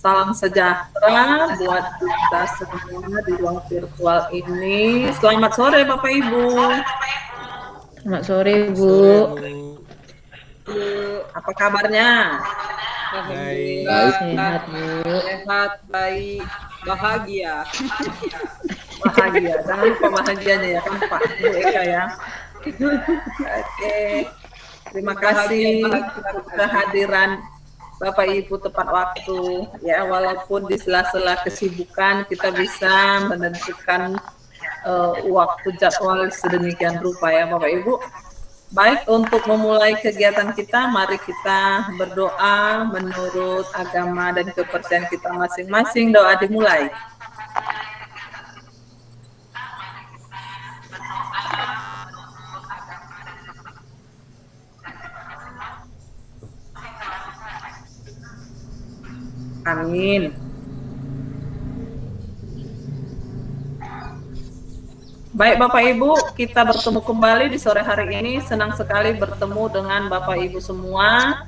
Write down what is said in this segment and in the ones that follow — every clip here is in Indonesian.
Salam sejahtera buat kita semua di ruang virtual ini. Selamat sore Bapak Ibu. Selamat sore Bu. Apa kabarnya? Baik. Sehat Bu. Sehat, baik, bahagia. Bahagia. Jangan lupa bahagianya ya kan Pak Bu Eka ya. Oke. Terima kasih untuk kehadiran Bapak Ibu tepat waktu ya, walaupun di sela-sela kesibukan kita bisa menentukan waktu jadwal sedemikian rupa ya Bapak Ibu. Baik, untuk memulai kegiatan kita, mari kita berdoa menurut agama dan kepercayaan kita masing-masing. Doa dimulai. Amin. Baik Bapak Ibu, kita bertemu kembali di sore hari ini. Senang sekali bertemu dengan Bapak Ibu semua.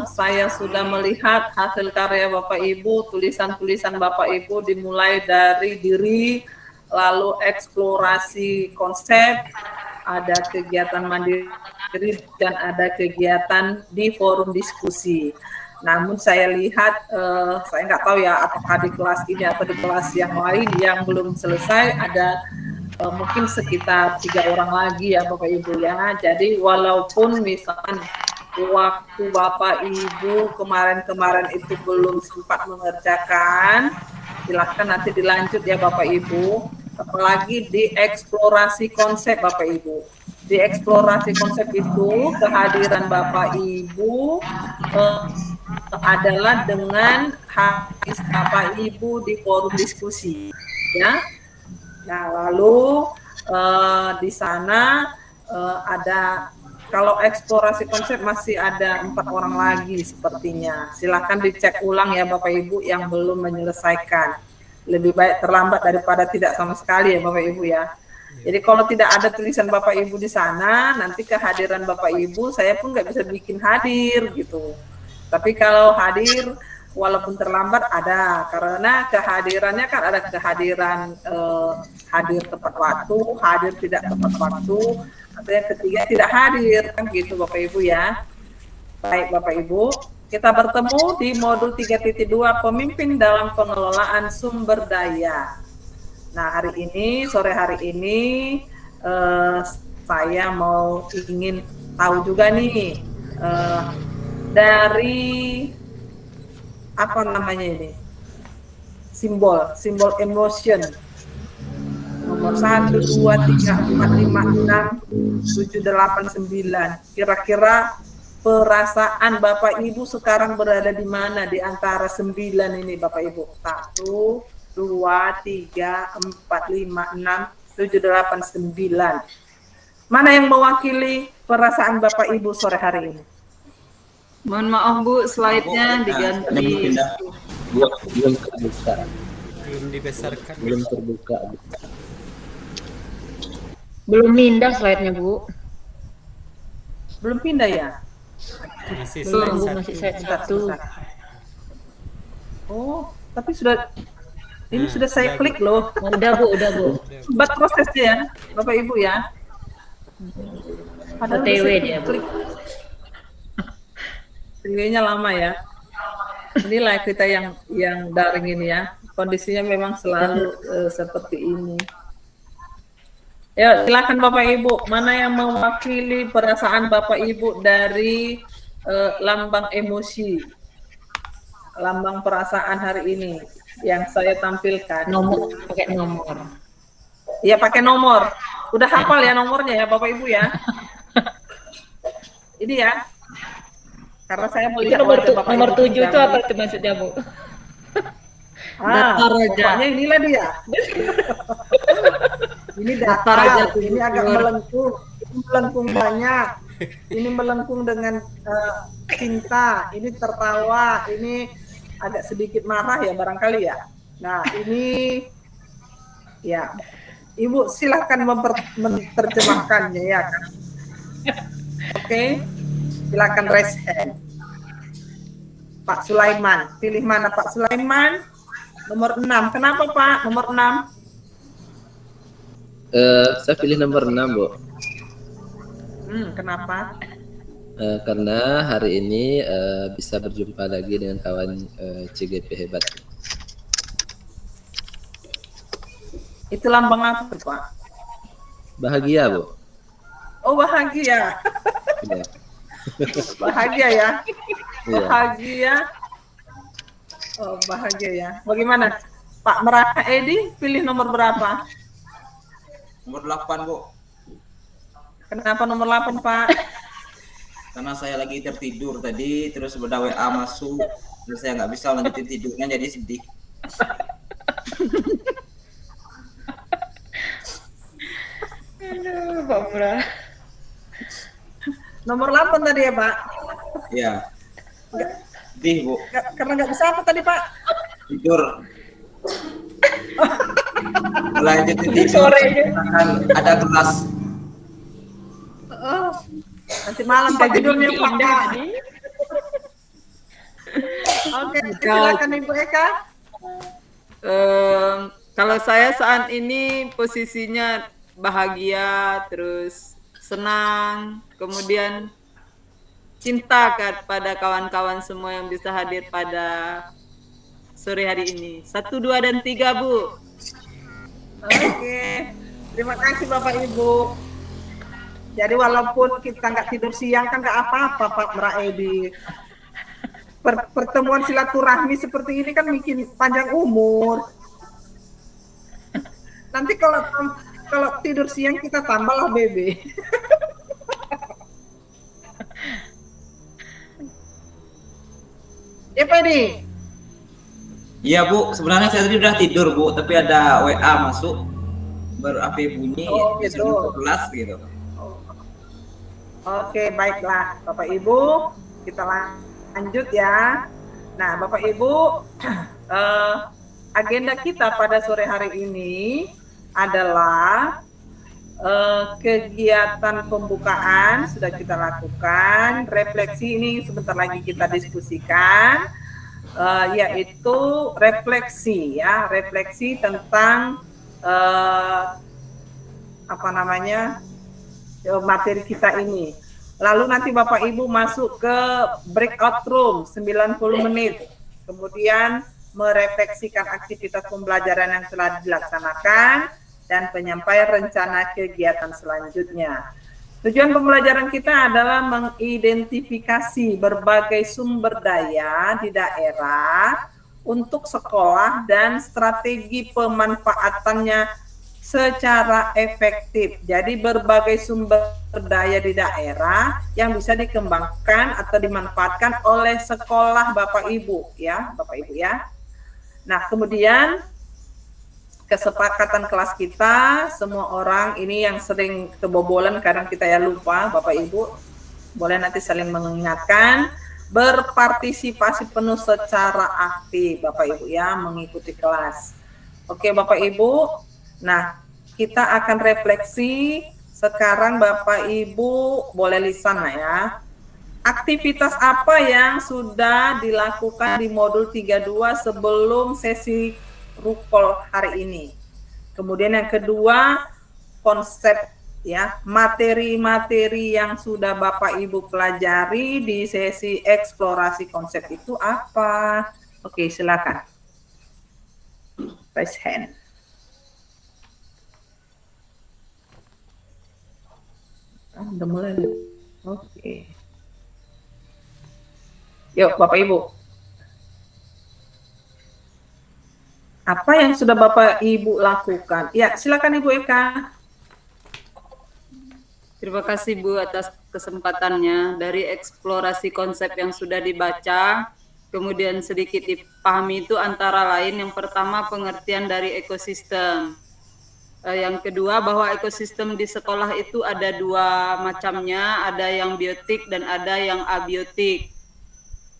Saya sudah melihat hasil karya Bapak Ibu, tulisan-tulisan Bapak Ibu dimulai dari diri, lalu eksplorasi konsep, ada kegiatan mandiri, dan ada kegiatan di forum diskusi. Namun saya lihat, saya nggak tahu ya apakah di kelas ini atau di kelas yang lain yang belum selesai, ada mungkin sekitar 3 orang lagi ya Bapak Ibu ya. Jadi walaupun misalkan waktu Bapak Ibu kemarin-kemarin itu belum sempat mengerjakan, silahkan nanti dilanjut ya Bapak Ibu. Apalagi di eksplorasi konsep Bapak Ibu. Di eksplorasi konsep itu kehadiran Bapak Ibu adalah dengan hadis Bapak Ibu di forum diskusi ya. Nah lalu di sana ada, kalau eksplorasi konsep masih ada 4 orang lagi sepertinya. Silahkan dicek ulang ya Bapak Ibu yang belum menyelesaikan. Lebih baik terlambat daripada tidak sama sekali ya Bapak Ibu ya. Jadi kalau tidak ada tulisan Bapak Ibu di sana, nanti kehadiran Bapak Ibu saya pun nggak bisa bikin hadir gitu. Tapi kalau hadir walaupun terlambat ada, karena kehadirannya kan ada kehadiran hadir tepat waktu, hadir tidak tepat waktu, atau yang ketiga tidak hadir kan gitu Bapak Ibu ya. Baik Bapak Ibu, kita bertemu di modul 3.2 pemimpin dalam pengelolaan sumber daya. Nah hari ini, sore hari ini saya ingin tahu juga nih dari apa namanya ini, simbol emotion nomor 1, 2, 3, 4, 5, 6, 7, 8, 9. Kira-kira perasaan Bapak Ibu sekarang berada di mana di antara 9 ini Bapak Ibu? 1, 2, 3, 4, 5, 6, 7, 8, 9. Mana yang mewakili perasaan Bapak Ibu sore hari ini? Mohon maaf Bu, slide-nya diganti. Belum terbuka. Belum dibesarkan. Belum terbuka. Belum pindah slide-nya Bu. Belum pindah ya? Masih Belum Bu, slide masih satu. slide 1. Oh, tapi sudah ini sudah saya klik loh. Udah Bu. Buat prosesnya ya, Bapak Ibu ya. Padahal OTW saya dia Bu. klik. OTW-nya lama ya. Inilah kita yang daring ini ya. Kondisinya memang selalu seperti ini. Ya, silakan Bapak Ibu. Mana yang mewakili perasaan Bapak Ibu dari lambang emosi, lambang perasaan hari ini yang saya tampilkan? Pakai nomor. Ya pakai nomor. Udah hafal ya nomornya ya Bapak Ibu ya. Ini ya. Karena saya Itu melihat nomor, wajah Bapak nomor Ibu 7 itu terjamin. apa itu maksudnya, Bu? Ah, Datar aja. pokoknya inilah dia. Ini Datar aja datar, tuh, ini agak Bur. melengkung, ini melengkung banyak, ini melengkung dengan cinta, ini tertawa, ini agak sedikit marah ya barangkali ya. Nah ini ya, Ibu silahkan menerjemahkannya ya kan. Oke, silakan raise hand. Pak Sulaiman, pilih mana Pak Sulaiman? Nomor 6. Kenapa Pak? Nomor 6. Saya pilih nomor 6, Bu. Kenapa? Karena hari ini bisa berjumpa lagi dengan kawan CGP hebat. Itu lambang apa Pak? Bahagia, Bu. Oh bahagia. Iya. Bahagia ya. Iya. Bahagia. Oh bahagia ya. Bagaimana? Pak Merah Edi pilih nomor berapa? Nomor 8, Bu. Kenapa nomor 8 Pak? Karena saya lagi tertidur tadi, terus ada WA masuk, terus saya nggak bisa lanjutin tidurnya, jadi sedih. Aduh, Pak Murah. Nomor 8 tadi ya Pak? Ya. Sedih, Bu. Karena nggak bisa apa tadi Pak? Tidur. Lanjutin tidur. Sorenya. Ada kelas. Oh, nanti malam Pak tidurnya Pak. Indah tadi. Oke, silakan Ibu Eka. Kalau saya saat ini posisinya bahagia, terus senang, kemudian cinta kepada kawan-kawan semua yang bisa hadir pada sore hari ini. 1, 2, dan 3, Bu. Oke, terima kasih Bapak Ibu. Jadi walaupun kita nggak tidur siang kan nggak apa-apa Pak Meraedi. Pertemuan silaturahmi seperti ini kan bikin panjang umur. Nanti kalau tidur siang kita tambahlah BB. Ya Pak Edi. Iya, Bu. Sebenarnya saya tadi udah tidur, Bu, tapi ada WA masuk, baru HP bunyi, Oh, gitu. disuruh ke kelas gitu. Oke, baiklah Bapak Ibu, kita lanjut ya. Nah, Bapak Ibu, agenda kita pada sore hari ini adalah kegiatan pembukaan sudah kita lakukan, refleksi ini sebentar lagi kita diskusikan, yaitu refleksi ya, refleksi tentang materi kita ini. Lalu nanti Bapak Ibu masuk ke breakout room 90 menit. Kemudian merefleksikan aktivitas pembelajaran yang telah dilaksanakan dan penyampaian rencana kegiatan selanjutnya. Tujuan pembelajaran kita adalah mengidentifikasi berbagai sumber daya di daerah untuk sekolah dan strategi pemanfaatannya secara efektif. Jadi berbagai sumber daya di daerah yang bisa dikembangkan atau dimanfaatkan oleh sekolah Bapak Ibu ya, Bapak Ibu ya. Nah, kemudian kesepakatan kelas kita, semua orang ini yang sering kebobolan kadang kita ya lupa, Bapak Ibu boleh nanti saling mengingatkan, berpartisipasi penuh secara aktif Bapak Ibu ya, mengikuti kelas. Oke Bapak Ibu. Nah, kita akan refleksi sekarang Bapak Ibu boleh lisan ya. Aktivitas apa yang sudah dilakukan di modul 32 sebelum sesi rukol hari ini. Kemudian yang kedua, konsep ya, materi-materi yang sudah Bapak Ibu pelajari di sesi eksplorasi konsep itu apa? Oke, silakan. Raise hand. Udah mulai. Oke. Yuk, Bapak Ibu. Apa yang sudah Bapak Ibu lakukan? Ya, silakan Ibu Eka. Terima kasih Bu atas kesempatannya. Dari eksplorasi konsep yang sudah dibaca, kemudian sedikit dipahami itu antara lain yang pertama pengertian dari ekosistem. Yang kedua bahwa ekosistem di sekolah itu ada dua macamnya, ada yang biotik dan ada yang abiotik.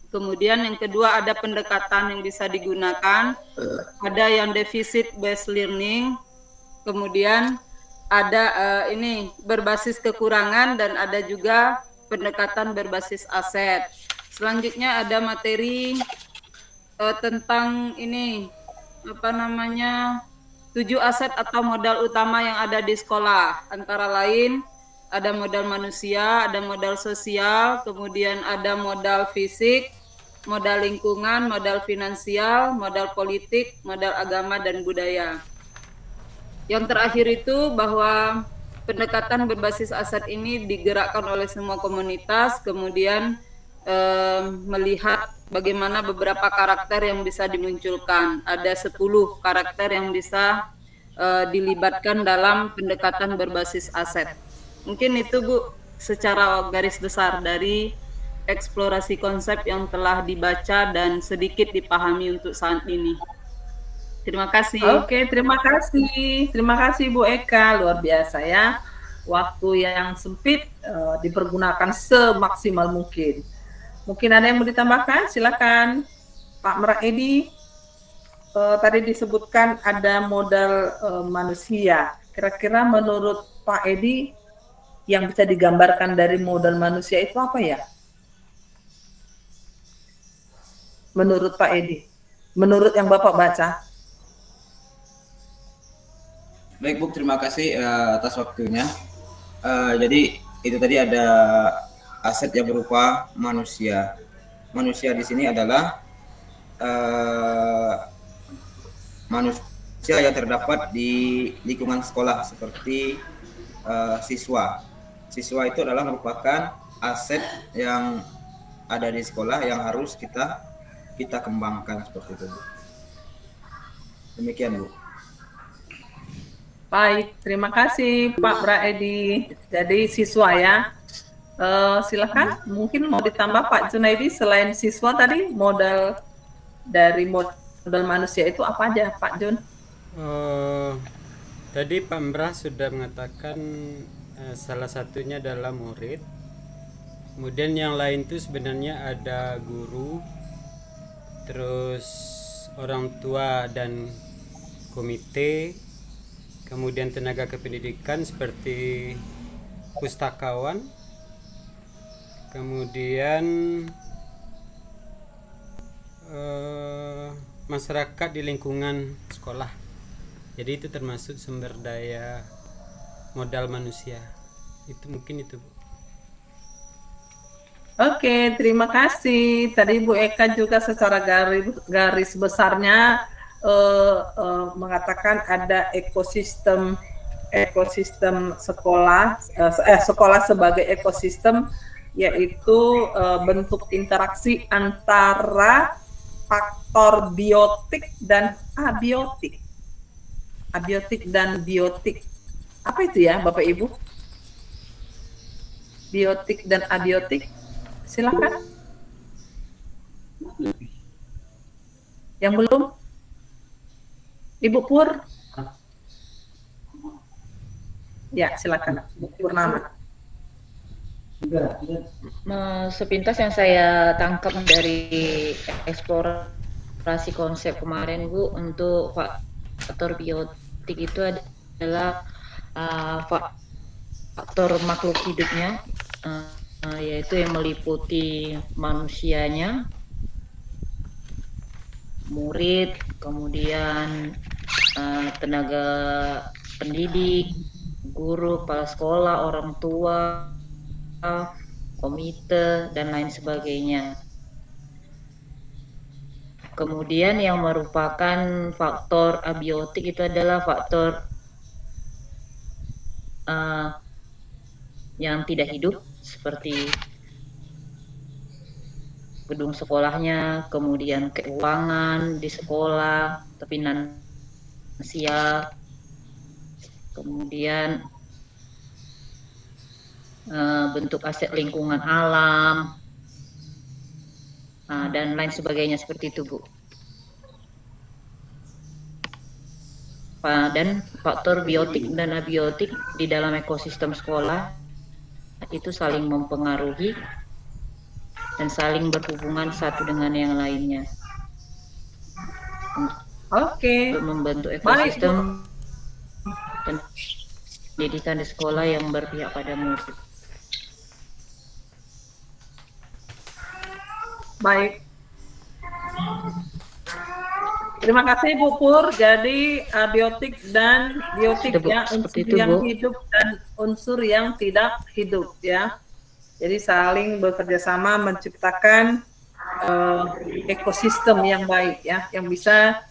Kemudian yang kedua ada pendekatan yang bisa digunakan, ada yang deficit based learning, kemudian ada ini berbasis kekurangan dan ada juga pendekatan berbasis aset. Selanjutnya ada materi tentang ini apa namanya 7 aset atau modal utama yang ada di sekolah. Antara lain ada modal manusia, ada modal sosial, kemudian ada modal fisik, modal lingkungan, modal finansial, modal politik, modal agama dan budaya. Yang terakhir itu bahwa pendekatan berbasis aset ini digerakkan oleh semua komunitas, kemudian melihat bagaimana beberapa karakter yang bisa dimunculkan. Ada 10 karakter yang bisa dilibatkan dalam pendekatan berbasis aset. Mungkin itu Bu, secara garis besar dari eksplorasi konsep yang telah dibaca dan sedikit dipahami untuk saat ini. Terima kasih. Oke, terima kasih. Terima kasih Bu Eka, luar biasa ya. Waktu yang sempit dipergunakan semaksimal mungkin. Mungkin ada yang mau ditambahkan? Silakan Pak Meraedi. Tadi disebutkan ada modal manusia. Kira-kira menurut Pak Edi yang bisa digambarkan dari modal manusia itu apa ya? Menurut Pak Edi, menurut yang Bapak baca. Baik Bu, terima kasih atas waktunya. Jadi itu tadi ada aset yang berupa manusia. Manusia di sini adalah manusia yang terdapat di lingkungan sekolah seperti siswa. Siswa itu adalah merupakan aset yang ada di sekolah yang harus kita kembangkan seperti itu, Bu. Demikian, Bu. Baik, terima kasih Pak Braedi. Jadi siswa ya. Silakan, mungkin mau ditambah Pak Junaidi selain siswa tadi modal dari modal manusia itu apa aja Pak Jun? Tadi Pak Mrah sudah mengatakan salah satunya adalah murid. Kemudian yang lain itu sebenarnya ada guru, terus orang tua dan komite, kemudian tenaga kependidikan seperti pustakawan, kemudian masyarakat di lingkungan sekolah. Jadi itu termasuk sumber daya modal manusia. Itu mungkin itu, Bu. Oke, terima kasih. Tadi Bu Eka juga secara garis besarnya mengatakan ada ekosistem sekolah, sekolah sebagai ekosistem, yaitu bentuk interaksi antara faktor biotik dan abiotik. Abiotik dan biotik. Apa itu ya, Bapak Ibu? Biotik dan abiotik. Silakan. Yang belum? Ibu Pur? Ya, silakan. Bu Purnama. Sepintas yang saya tangkap dari eksplorasi konsep kemarin Bu, untuk faktor biotik itu adalah faktor makhluk hidupnya, yaitu yang meliputi manusianya, murid, kemudian tenaga pendidik, guru, kepala sekolah, orang tua, komite, dan lain sebagainya. Kemudian yang merupakan faktor abiotik itu adalah faktor yang tidak hidup, seperti gedung sekolahnya, kemudian keuangan di sekolah, finansial, kemudian bentuk aset lingkungan alam, dan lain sebagainya seperti itu, Bu. Dan faktor biotik dan abiotik di dalam ekosistem sekolah itu saling mempengaruhi dan saling berhubungan satu dengan yang lainnya Oke. untuk membentuk Baik, ekosistem pendidikan di sekolah yang berpihak pada murid. Baik. Terima kasih Bu Pur. Jadi biotik dan biotik Itu, Bu. ya, Seperti unsur itu, yang Bu. hidup dan unsur yang tidak hidup ya. Jadi saling bekerja sama menciptakan ekosistem yang baik ya, yang bisa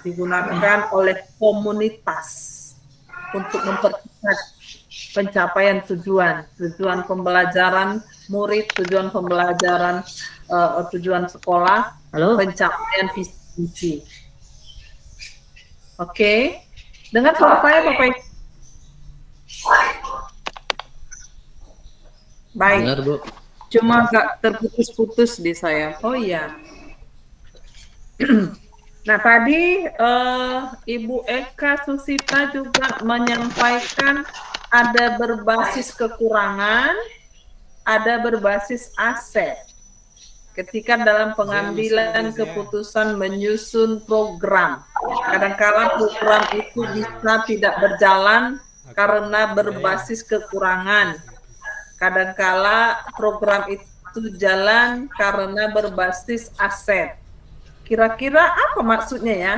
digunakan oleh komunitas untuk mempercepat pencapaian tujuan pembelajaran murid, tujuan pembelajaran tujuan sekolah, Halo? pencapaian visi misi. Oke, dengar suara saya Bapak Ibu? Baik, Dengar, Bu. Cuma agak terputus-putus di saya. oh iya. Nah tadi Ibu Eka Susita juga menyampaikan ada berbasis kekurangan, ada berbasis aset. Ketika dalam pengambilan keputusan menyusun program, kadang-kala program itu bisa tidak berjalan karena berbasis kekurangan. Kadang-kala program itu jalan karena berbasis aset. Kira-kira apa maksudnya ya,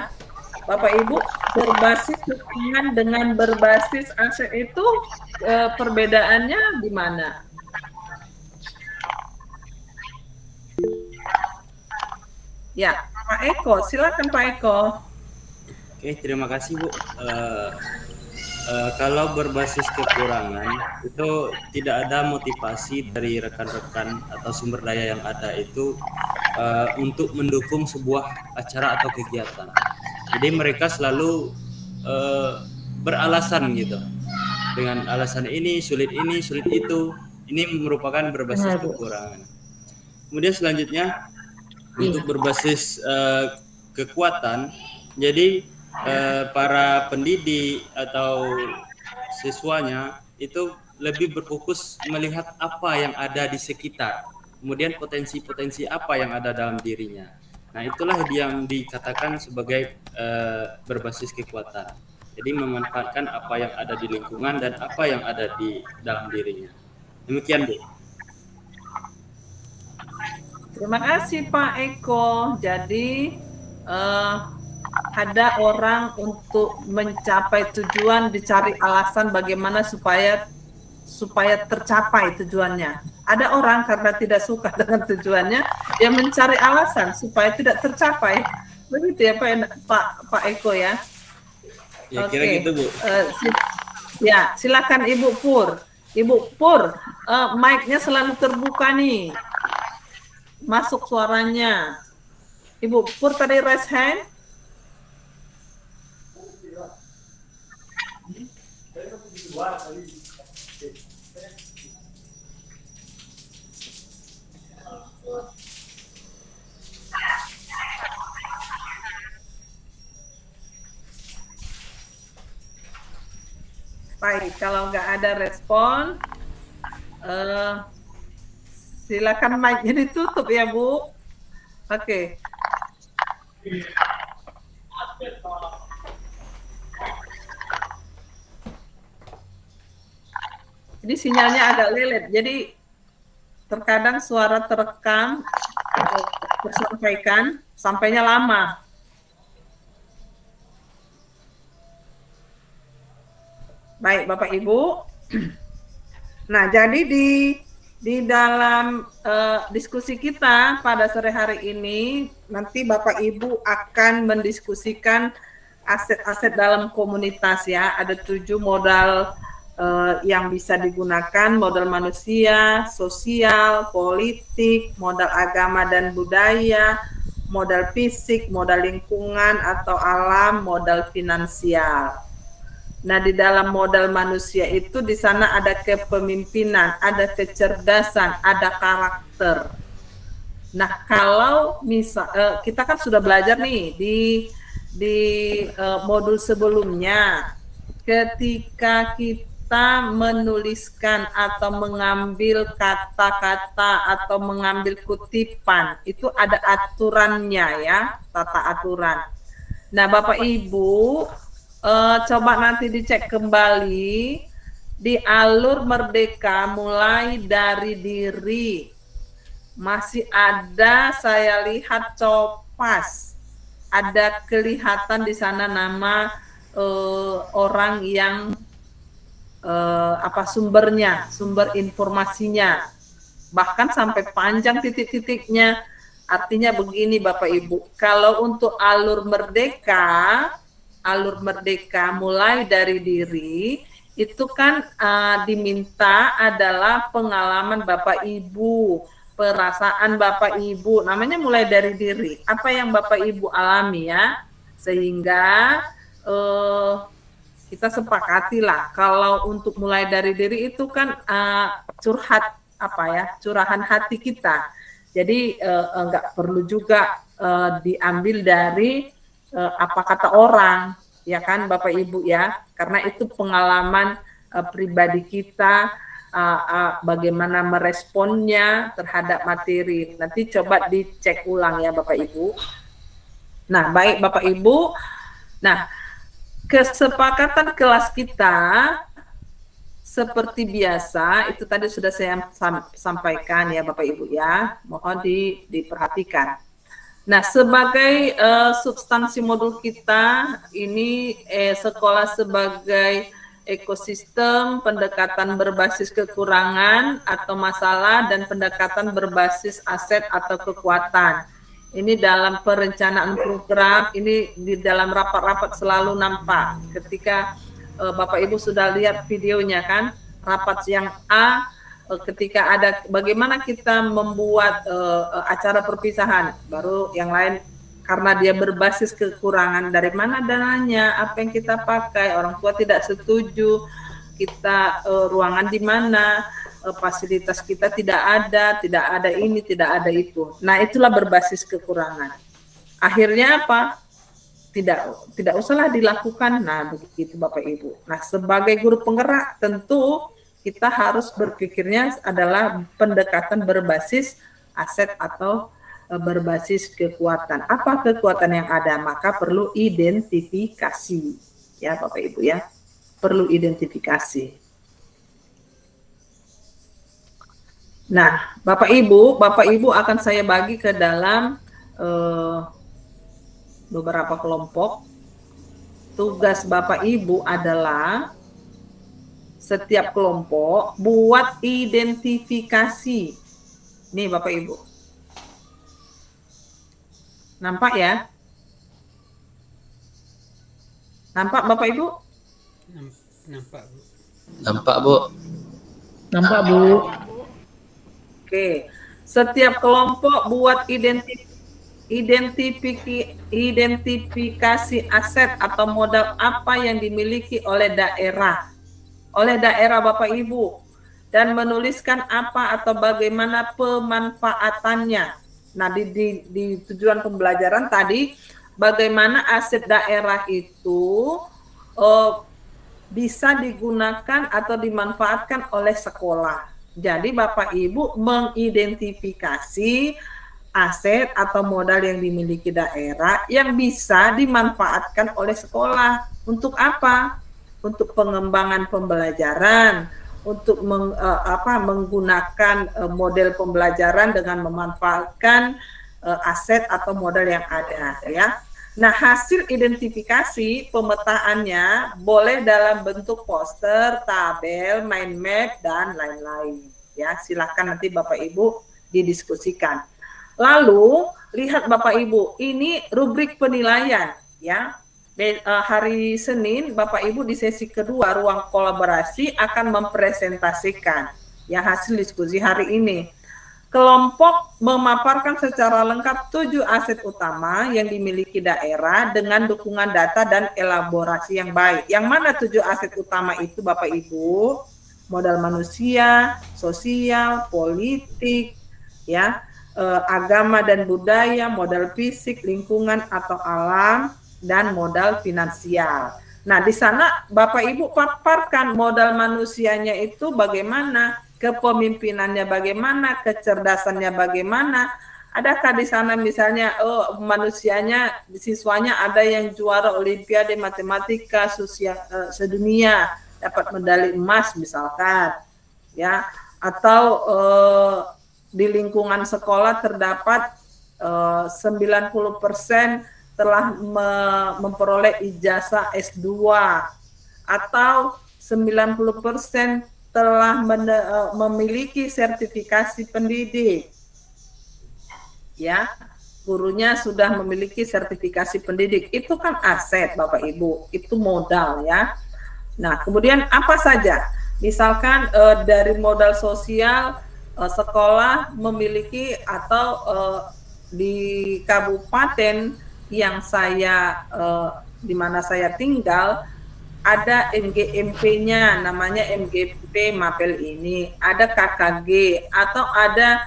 Bapak Ibu? Berbasis kekurangan dengan berbasis aset itu perbedaannya di mana? Ya, Pak Eko, silakan Pak Eko. Oke, terima kasih Bu. Kalau berbasis kekurangan itu tidak ada motivasi dari rekan-rekan atau sumber daya yang ada itu untuk mendukung sebuah acara atau kegiatan. Jadi mereka selalu beralasan gitu, dengan alasan ini sulit itu. Ini merupakan berbasis kekurangan. Kemudian selanjutnya untuk berbasis kekuatan, jadi para pendidik atau siswanya itu lebih berfokus melihat apa yang ada di sekitar, kemudian potensi-potensi apa yang ada dalam dirinya. Nah, itulah yang dikatakan sebagai berbasis kekuatan. Jadi memanfaatkan apa yang ada di lingkungan dan apa yang ada di dalam dirinya. Demikian, Bu. Terima kasih Pak Eko. Jadi ada orang untuk mencapai tujuan dicari alasan bagaimana supaya tercapai tujuannya. Ada orang karena tidak suka dengan tujuannya, dia mencari alasan supaya tidak tercapai. Begitu ya Pak Eko ya. Ya kira gitu Bu. Ya silakan Ibu Pur. Ibu Pur, mic-nya selalu terbuka nih. Masuk suaranya. Ibu Pur tadi raise hand. Baik, kalau nggak ada respon, silakan mic-nya ditutup ya Bu. Oke. Jadi sinyalnya agak lelet. Jadi terkadang suara terekam tersampaikan sampainya lama. Baik Bapak Ibu. Nah, jadi di dalam diskusi kita pada sore hari ini, nanti Bapak Ibu akan mendiskusikan aset-aset dalam komunitas ya. Ada 7 modal yang bisa digunakan, modal manusia, sosial, politik, modal agama dan budaya, modal fisik, modal lingkungan atau alam, modal finansial. Nah, di dalam modal manusia itu di sana ada kepemimpinan, ada kecerdasan, ada karakter. Nah, kalau kita kan sudah belajar nih di modul sebelumnya, ketika kita menuliskan atau mengambil kata-kata atau mengambil kutipan, itu ada aturannya ya, tata aturan. Nah, Bapak Ibu, coba nanti dicek kembali di alur merdeka mulai dari diri. Masih ada, saya lihat copas, ada kelihatan di sana nama orang yang sumbernya, sumber informasinya, bahkan sampai panjang titik-titiknya. Artinya begini Bapak Ibu, kalau untuk alur merdeka mulai dari diri itu kan diminta adalah pengalaman Bapak Ibu, perasaan Bapak Ibu, namanya mulai dari diri. Apa yang Bapak Ibu alami ya, sehingga kita sepakatilah kalau untuk mulai dari diri itu kan curahan hati kita. Jadi nggak perlu juga diambil dari apa kata orang, ya kan Bapak Ibu ya, karena itu pengalaman pribadi kita. Bagaimana meresponnya terhadap materi. Nanti coba dicek ulang ya Bapak Ibu. Nah, baik Bapak Ibu. Nah, kesepakatan kelas kita seperti biasa, itu tadi sudah saya sampaikan ya Bapak Ibu ya. Mohon diperhatikan. Nah, sebagai substansi modul kita, ini sekolah sebagai ekosistem, pendekatan berbasis kekurangan atau masalah, dan pendekatan berbasis aset atau kekuatan. Ini dalam perencanaan program, ini di dalam rapat-rapat selalu nampak. Ketika Bapak Ibu sudah lihat videonya kan, rapat yang A, ketika ada bagaimana kita membuat acara perpisahan, baru yang lain. Karena dia berbasis kekurangan, dari mana dananya, apa yang kita pakai, orang tua tidak setuju, kita ruangan di mana, fasilitas kita tidak ada ini, tidak ada itu. Nah, itulah berbasis kekurangan. Akhirnya apa? Tidak usahlah dilakukan. Nah, begitu Bapak Ibu. Nah, sebagai guru penggerak tentu kita harus berpikirnya adalah pendekatan berbasis aset atau berbasis kekuatan. Apa kekuatan yang ada? Maka perlu identifikasi. Ya Bapak Ibu ya. Perlu identifikasi. Nah, Bapak Ibu akan saya bagi ke dalam beberapa kelompok. Tugas Bapak Ibu adalah setiap kelompok buat identifikasi. Nih Bapak Ibu. Nampak ya? Nampak Bapak Ibu? Nampak Bu. Nampak Bu. Nampak Bu. Oke. Setiap kelompok buat identifikasi aset atau modal apa yang dimiliki oleh daerah. Oleh daerah Bapak Ibu. Dan menuliskan apa atau bagaimana pemanfaatannya. Nah, di tujuan pembelajaran tadi, bagaimana aset daerah itu bisa digunakan atau dimanfaatkan oleh sekolah. Jadi Bapak Ibu mengidentifikasi aset atau modal yang dimiliki daerah yang bisa dimanfaatkan oleh sekolah. Untuk apa? Untuk pengembangan pembelajaran, untuk menggunakan model pembelajaran dengan memanfaatkan aset atau modal yang ada ya. Nah, hasil identifikasi pemetaannya boleh dalam bentuk poster, tabel, mind map, dan lain-lain ya. Silakan nanti Bapak Ibu didiskusikan. Lalu lihat Bapak Ibu, ini rubrik penilaian ya. Hari Senin Bapak Ibu di sesi kedua ruang kolaborasi akan mempresentasikan ya hasil diskusi hari ini. kelompok memaparkan secara lengkap 7 aset utama yang dimiliki daerah dengan dukungan data dan elaborasi yang baik. Yang mana 7 aset utama itu Bapak Ibu? Modal manusia, sosial, politik, ya, agama dan budaya, modal fisik, lingkungan atau alam, dan modal finansial. Nah, di sana Bapak Ibu paparkan modal manusianya itu bagaimana, kepemimpinannya bagaimana, kecerdasannya bagaimana. Adakah di sana misalnya manusianya, siswanya ada yang juara olimpiade matematika sedunia, dapat medali emas misalkan, ya, atau di lingkungan sekolah terdapat 90% telah memperoleh ijazah S2 atau 90% telah memiliki sertifikasi pendidik. Ya, gurunya sudah memiliki sertifikasi pendidik. Itu kan aset Bapak Ibu, itu modal ya. Nah, kemudian apa saja? Misalkan dari modal sosial, sekolah memiliki atau di kabupaten yang saya di mana saya tinggal ada MGMP-nya, namanya MGP Mapel ini, ada KKG atau ada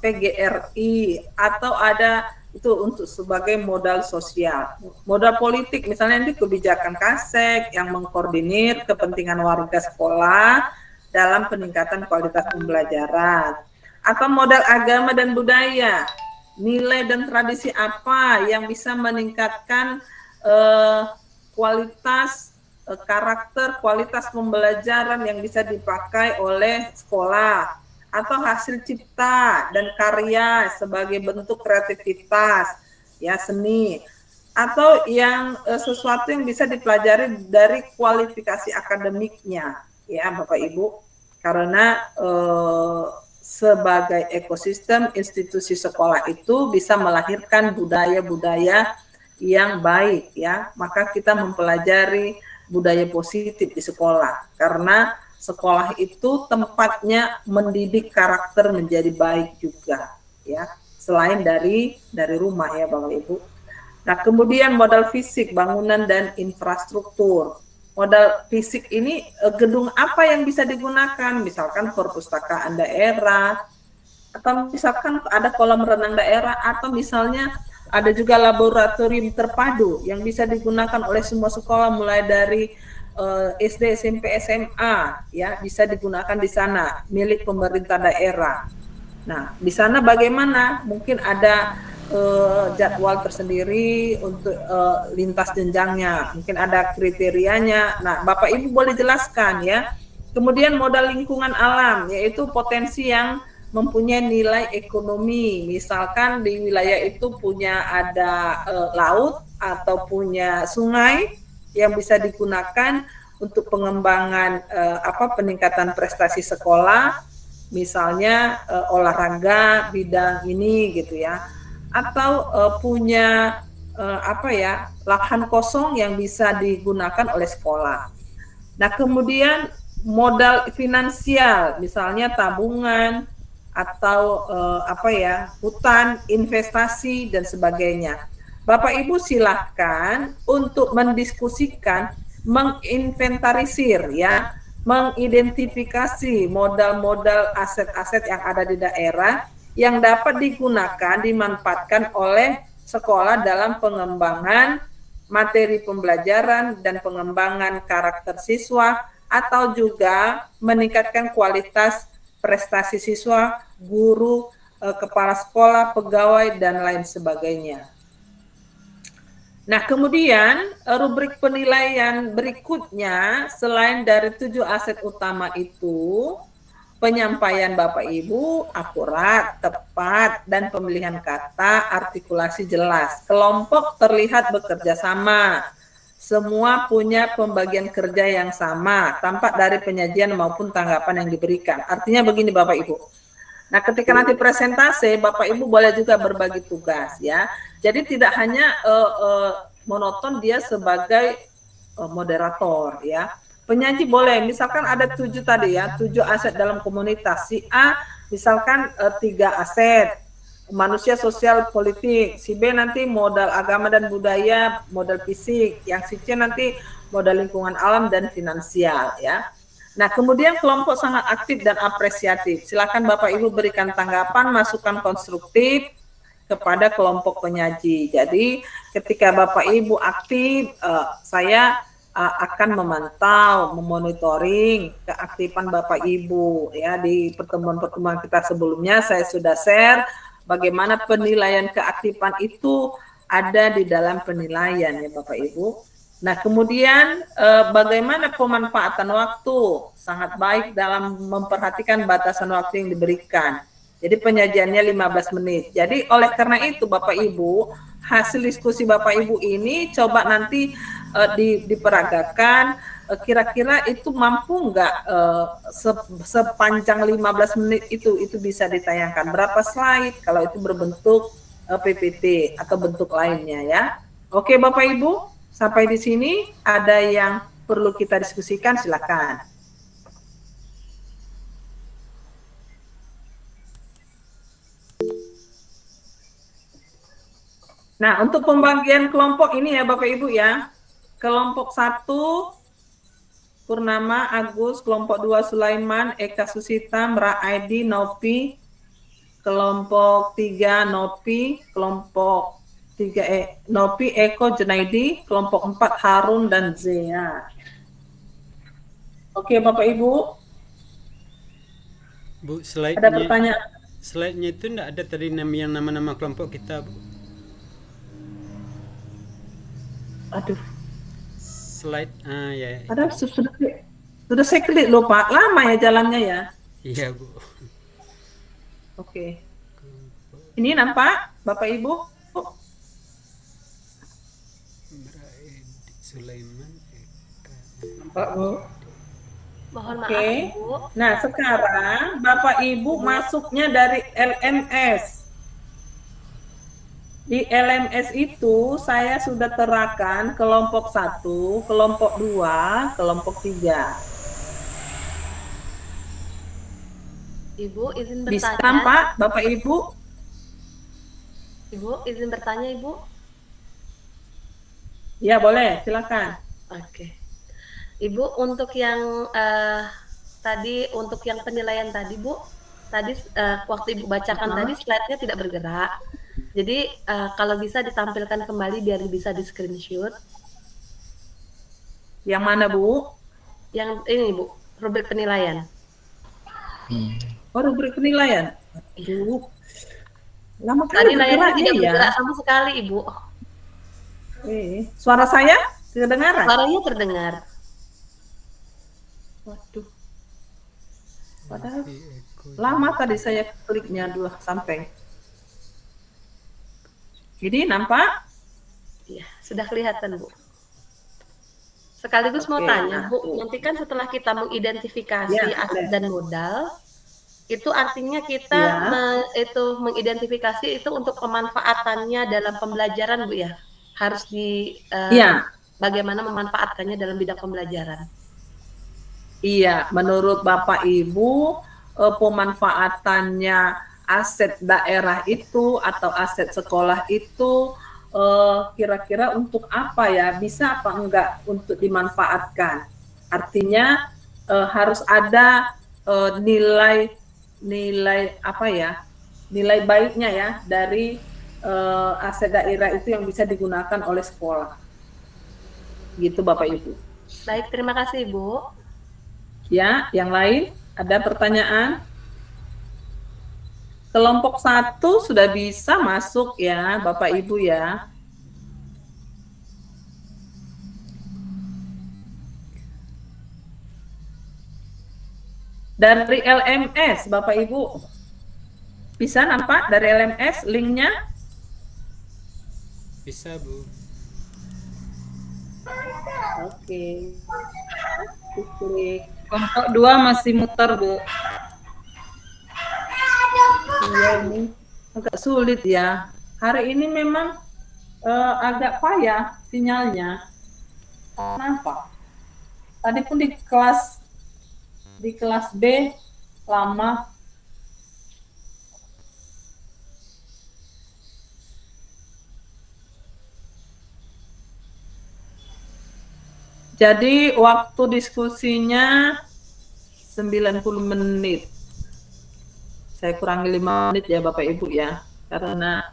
PGRI atau ada itu untuk sebagai modal sosial. Modal politik misalnya ini kebijakan Kasek yang mengkoordinir kepentingan warga sekolah dalam peningkatan kualitas pembelajaran. Atau modal agama dan budaya, nilai dan tradisi apa yang bisa meningkatkan kualitas karakter, kualitas pembelajaran yang bisa dipakai oleh sekolah, atau hasil cipta dan karya sebagai bentuk kreativitas, ya, seni, atau yang sesuatu yang bisa dipelajari dari kualifikasi akademiknya, ya Bapak Ibu, karena sebagai ekosistem institusi sekolah itu bisa melahirkan budaya-budaya yang baik, ya, maka kita mempelajari budaya positif di sekolah karena sekolah itu tempatnya mendidik karakter menjadi baik juga, ya, selain dari rumah ya Bapak Ibu. Nah, kemudian modal fisik, bangunan dan infrastruktur. Modal fisik ini gedung apa yang bisa digunakan, misalkan perpustakaan daerah, atau misalkan ada kolam renang daerah, atau misalnya ada juga laboratorium terpadu yang bisa digunakan oleh semua sekolah mulai dari SD, SMP, SMA, ya, bisa digunakan di sana, milik pemerintah daerah. Nah, di sana bagaimana? Mungkin ada jadwal tersendiri untuk lintas jenjangnya, mungkin ada kriterianya. Nah, Bapak Ibu boleh jelaskan ya. Kemudian modal lingkungan alam, yaitu potensi yang mempunyai nilai ekonomi, misalkan di wilayah itu punya ada laut atau punya sungai yang bisa digunakan untuk pengembangan peningkatan prestasi sekolah, misalnya olahraga bidang ini gitu ya, atau punya lahan kosong yang bisa digunakan oleh sekolah. Nah, kemudian modal finansial, misalnya tabungan atau hutan, investasi dan sebagainya. Bapak Ibu silahkan untuk mendiskusikan, menginventarisir ya, mengidentifikasi modal-modal aset-aset yang ada di daerah yang dapat digunakan, dimanfaatkan oleh sekolah dalam pengembangan materi pembelajaran dan pengembangan karakter siswa, atau juga meningkatkan kualitas prestasi siswa, guru, kepala sekolah, pegawai, dan lain sebagainya. Nah, kemudian rubrik penilaian berikutnya, selain dari 7 aset utama itu, penyampaian Bapak Ibu akurat, tepat, dan pemilihan kata, artikulasi jelas. Kelompok terlihat bekerja sama. Semua punya pembagian kerja yang sama, tampak dari penyajian maupun tanggapan yang diberikan. Artinya begini Bapak Ibu. Nah, ketika nanti presentasi, Bapak Ibu boleh juga berbagi tugas ya. Jadi tidak hanya monoton dia sebagai moderator ya. Penyaji boleh, misalkan ada 7 tadi ya, 7 aset dalam komunitas. Si A misalkan 3 aset, manusia sosial politik, si B nanti modal agama dan budaya, modal fisik, yang si C nanti modal lingkungan alam dan finansial ya. Nah, kemudian kelompok sangat aktif dan apresiatif. Silakan Bapak Ibu berikan tanggapan, masukan konstruktif kepada kelompok penyaji. Jadi, ketika Bapak Ibu aktif, saya akan memantau, memonitoring keaktifan Bapak Ibu ya. Di pertemuan-pertemuan kita sebelumnya saya sudah share bagaimana penilaian keaktifan itu ada di dalam penilaian ya Bapak Ibu. Nah, kemudian bagaimana pemanfaatan waktu? Sangat baik dalam memperhatikan batasan waktu yang diberikan. Jadi penyajiannya 15 menit. Jadi oleh karena itu Bapak Ibu, hasil diskusi Bapak Ibu ini coba nanti diperagakan, kira-kira itu mampu nggak sepanjang 15 menit itu bisa ditayangkan. Berapa slide kalau itu berbentuk PPT atau bentuk lainnya ya. Oke Bapak Ibu, sampai di sini ada yang perlu kita diskusikan, silakan. Nah, untuk pembagian kelompok ini ya Bapak Ibu ya. Kelompok 1 Purnama Agus, kelompok 2 Sulaiman, Eka Susita, Mra Aidi, Nopi, kelompok 3 Nopi, kelompok 3 Nopi, Eko, Junaidi, kelompok 4 Harun dan Zea. Oke Bapak Ibu. Bu, slide-nya, ada pertanyaan? Slide-nya itu enggak ada tadi yang nama-nama kelompok kita, Bu. Aduh. Slide, ya. Ada sudah saya klik loh Pak, lama ya jalannya ya. Iya Bu. Oke. Ini nampak Bapak Ibu? Sulaiman, Eka. Nampak Bu? Mohon Oke. maaf Bu. Nah sekarang Bapak Ibu masuknya dari LMS. Di LMS itu saya sudah terapkan kelompok 1, kelompok 2, kelompok 3. Ibu izin Bisa bertanya. Pak, Bapak Ibu? Ibu izin bertanya Ibu. Ya boleh, silakan. Oke. Ibu untuk yang tadi untuk yang penilaian tadi Bu, tadi waktu Ibu bacakan tadi slide-nya tidak bergerak. Jadi kalau bisa ditampilkan kembali biar bisa di screenshot. Yang mana Bu? Yang ini Bu, rubrik penilaian. Oh, rubrik penilaian. Aduh. Lama Tadi kali layarnya bergeraknya tidak ya. bergerak sama sekali Ibu. Suara saya kedengaran? Suaranya terdengar. Waduh. Padahal lama tadi saya kliknya 2 sampai. Jadi nampak? Iya, sudah kelihatan Bu. Sekaligus mau Oke, tanya nah, Bu, tuh. nanti kan setelah kita mengidentifikasi Ya, aset boleh. dan modal, itu artinya kita Ya. mengidentifikasi itu untuk pemanfaatannya dalam pembelajaran Bu ya. Harus Iya. bagaimana memanfaatkannya dalam bidang pembelajaran. Iya, menurut Bapak Ibu pemanfaatannya aset daerah itu atau aset sekolah itu kira-kira untuk apa ya? Bisa apa enggak untuk dimanfaatkan? Artinya harus ada nilai apa ya? Nilai baiknya ya dari aset daerah itu yang bisa digunakan oleh sekolah. Gitu Bapak Ibu. Baik, terima kasih Bu. Ya, yang lain ada pertanyaan? Kelompok 1 sudah bisa masuk ya, Bapak Ibu ya. Dari LMS, Bapak Ibu. Bisa nampak dari LMS linknya? Bisa Bu. Oke. Klik. Kelompok 2 masih muter, Bu. Iya, ini agak sulit ya. Hari ini memang agak payah sinyalnya. Kenapa? Tadi pun di kelas B lama. Jadi waktu diskusinya 90 menit. Saya kurangi 5 menit ya Bapak Ibu ya, karena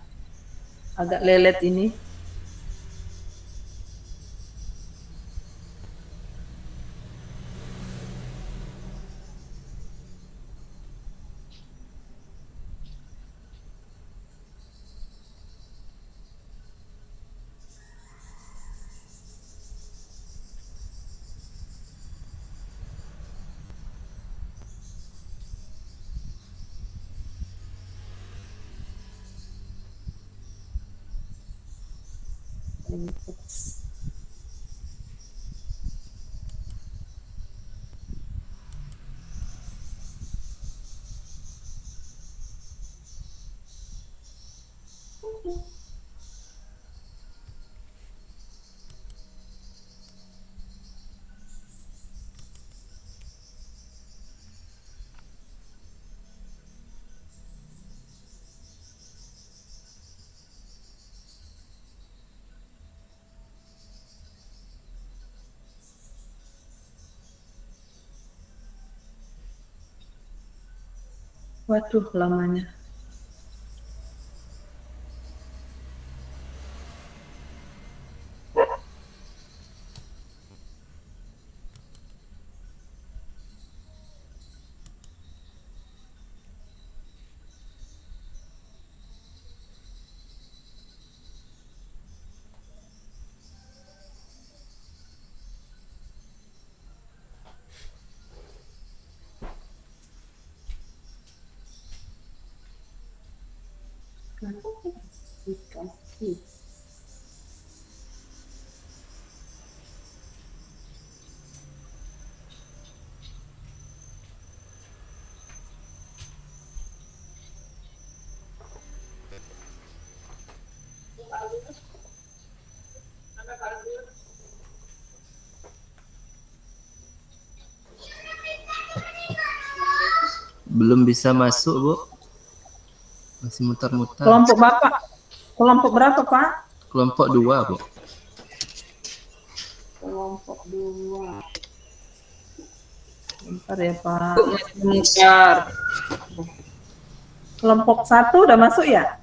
agak lelet ini. Waduh, lamanya. Belum bisa masuk, Bu. Masih mutar-mutar. Kelompok Bapak, kelompok berapa Pak? Kelompok 2, Bu. Kelompok 2. Bentar ya Pak. Mutar. Kelompok 1 udah masuk ya?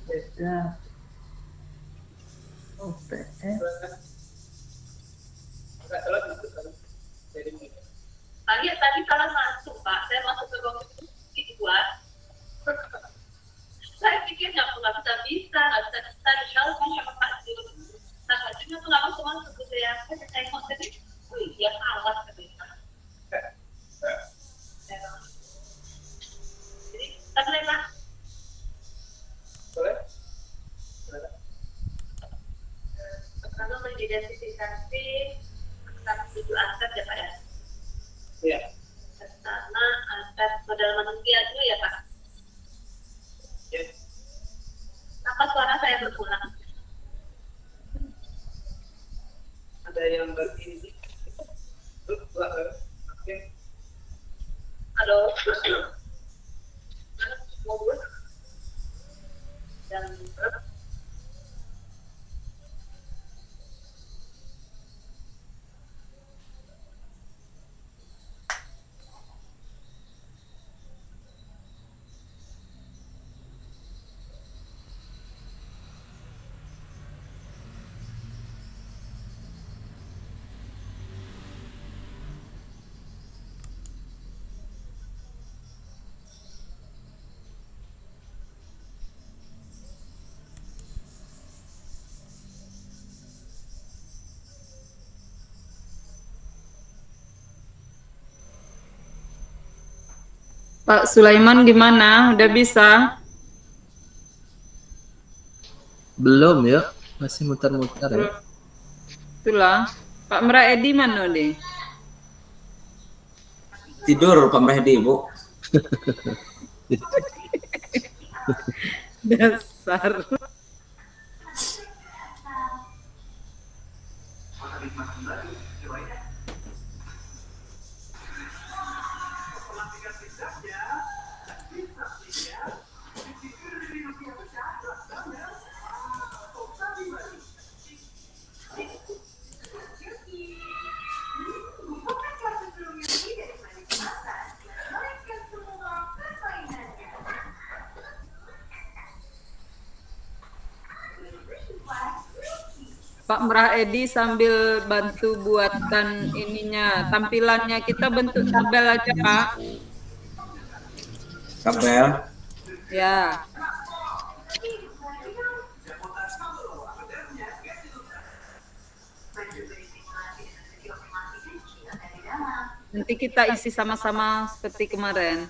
Beda. OPS. Tadi kalau masuk Pak, saya masuk ke ruang itu buat. Saya pikir nggak bisa, kalau sama Pak Jun. Nah, Pak Jun tuh nggak masuk ke saya. Saya tengok tadi, dia awas katanya. Jadi, tak boleh Pak. Boleh. Kalau mengidentifikasi angka 7 angka ya Pak ya? Iya. Pertama angka modal manusia dulu ya Pak? Iya. Apa suara saya berkurang? Ada yang begini. Oke. Halo. Mobil. Dan Pak Sulaiman gimana? Udah bisa? Belum ya, masih mutar-mutar ya. Itulah. Pak Meraedi mana deh? Tidur Pak Mehdi, Bu. Dasar. Pak Merah Edi sambil bantu buatkan ininya, tampilannya. Kita bentuk tabel aja, Pak. Tabel. Ya. Nanti kita isi sama-sama seperti kemarin.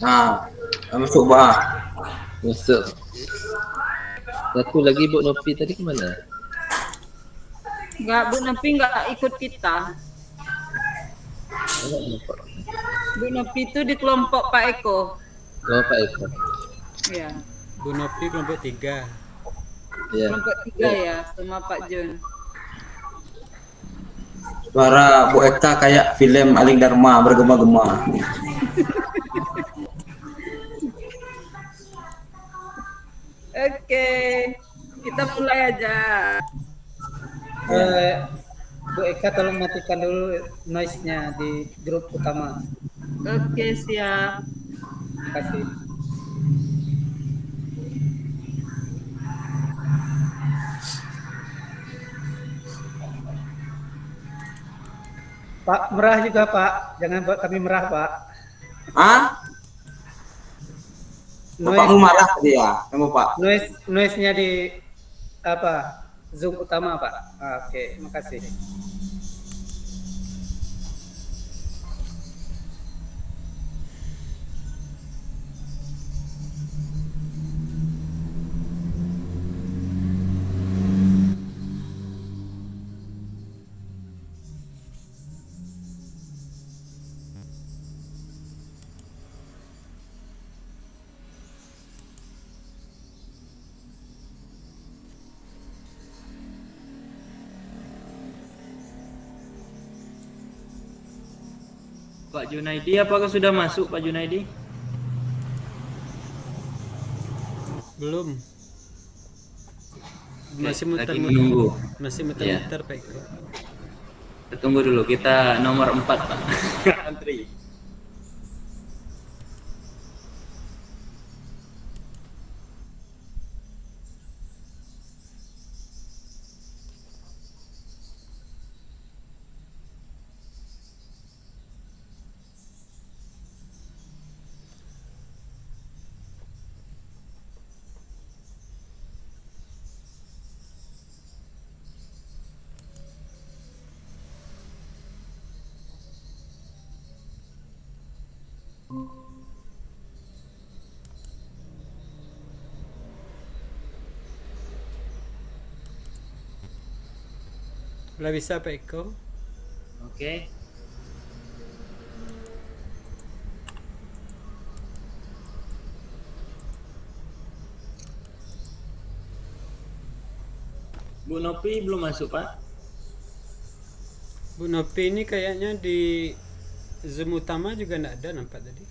Nah, masuk bah. Masuk. Satu lagi Bu Nopi tadi kemana? Enggak, Bu Nopi enggak ikut kita. Bu Nopi itu di kelompok Pak Eko. Oh, Pak Eko. Ya. Bu Nopi kelompok 3. Ya. Kelompok 3 ya, sama Pak Jun. Suara Bu Eka kayak film Aling Dharma bergema-gema. Oke, kita mulai aja. Bu Eka tolong matikan dulu noise-nya di grup utama. Oke, siap. Terima kasih. Pak, merah juga Pak. Jangan buat kami merah Pak. Hah? Bapakmu marah tadi ya, kamu Pak? Noise-nya di apa? Zoom utama Pak. Oke, terima kasih. Pak Junaidi, apakah sudah masuk Pak Junaidi? Belum. Masih lagi muter-muter. menunggu. Masih muter-muter Pak Eko. Kita tunggu dulu, kita nomor 4 Pak. Antri. Udah bisa Pak Eko? Oke. Bu Nopi belum masuk Pak? Bu Nopi ini kayaknya di Zoom utama juga enggak ada nampak tadi.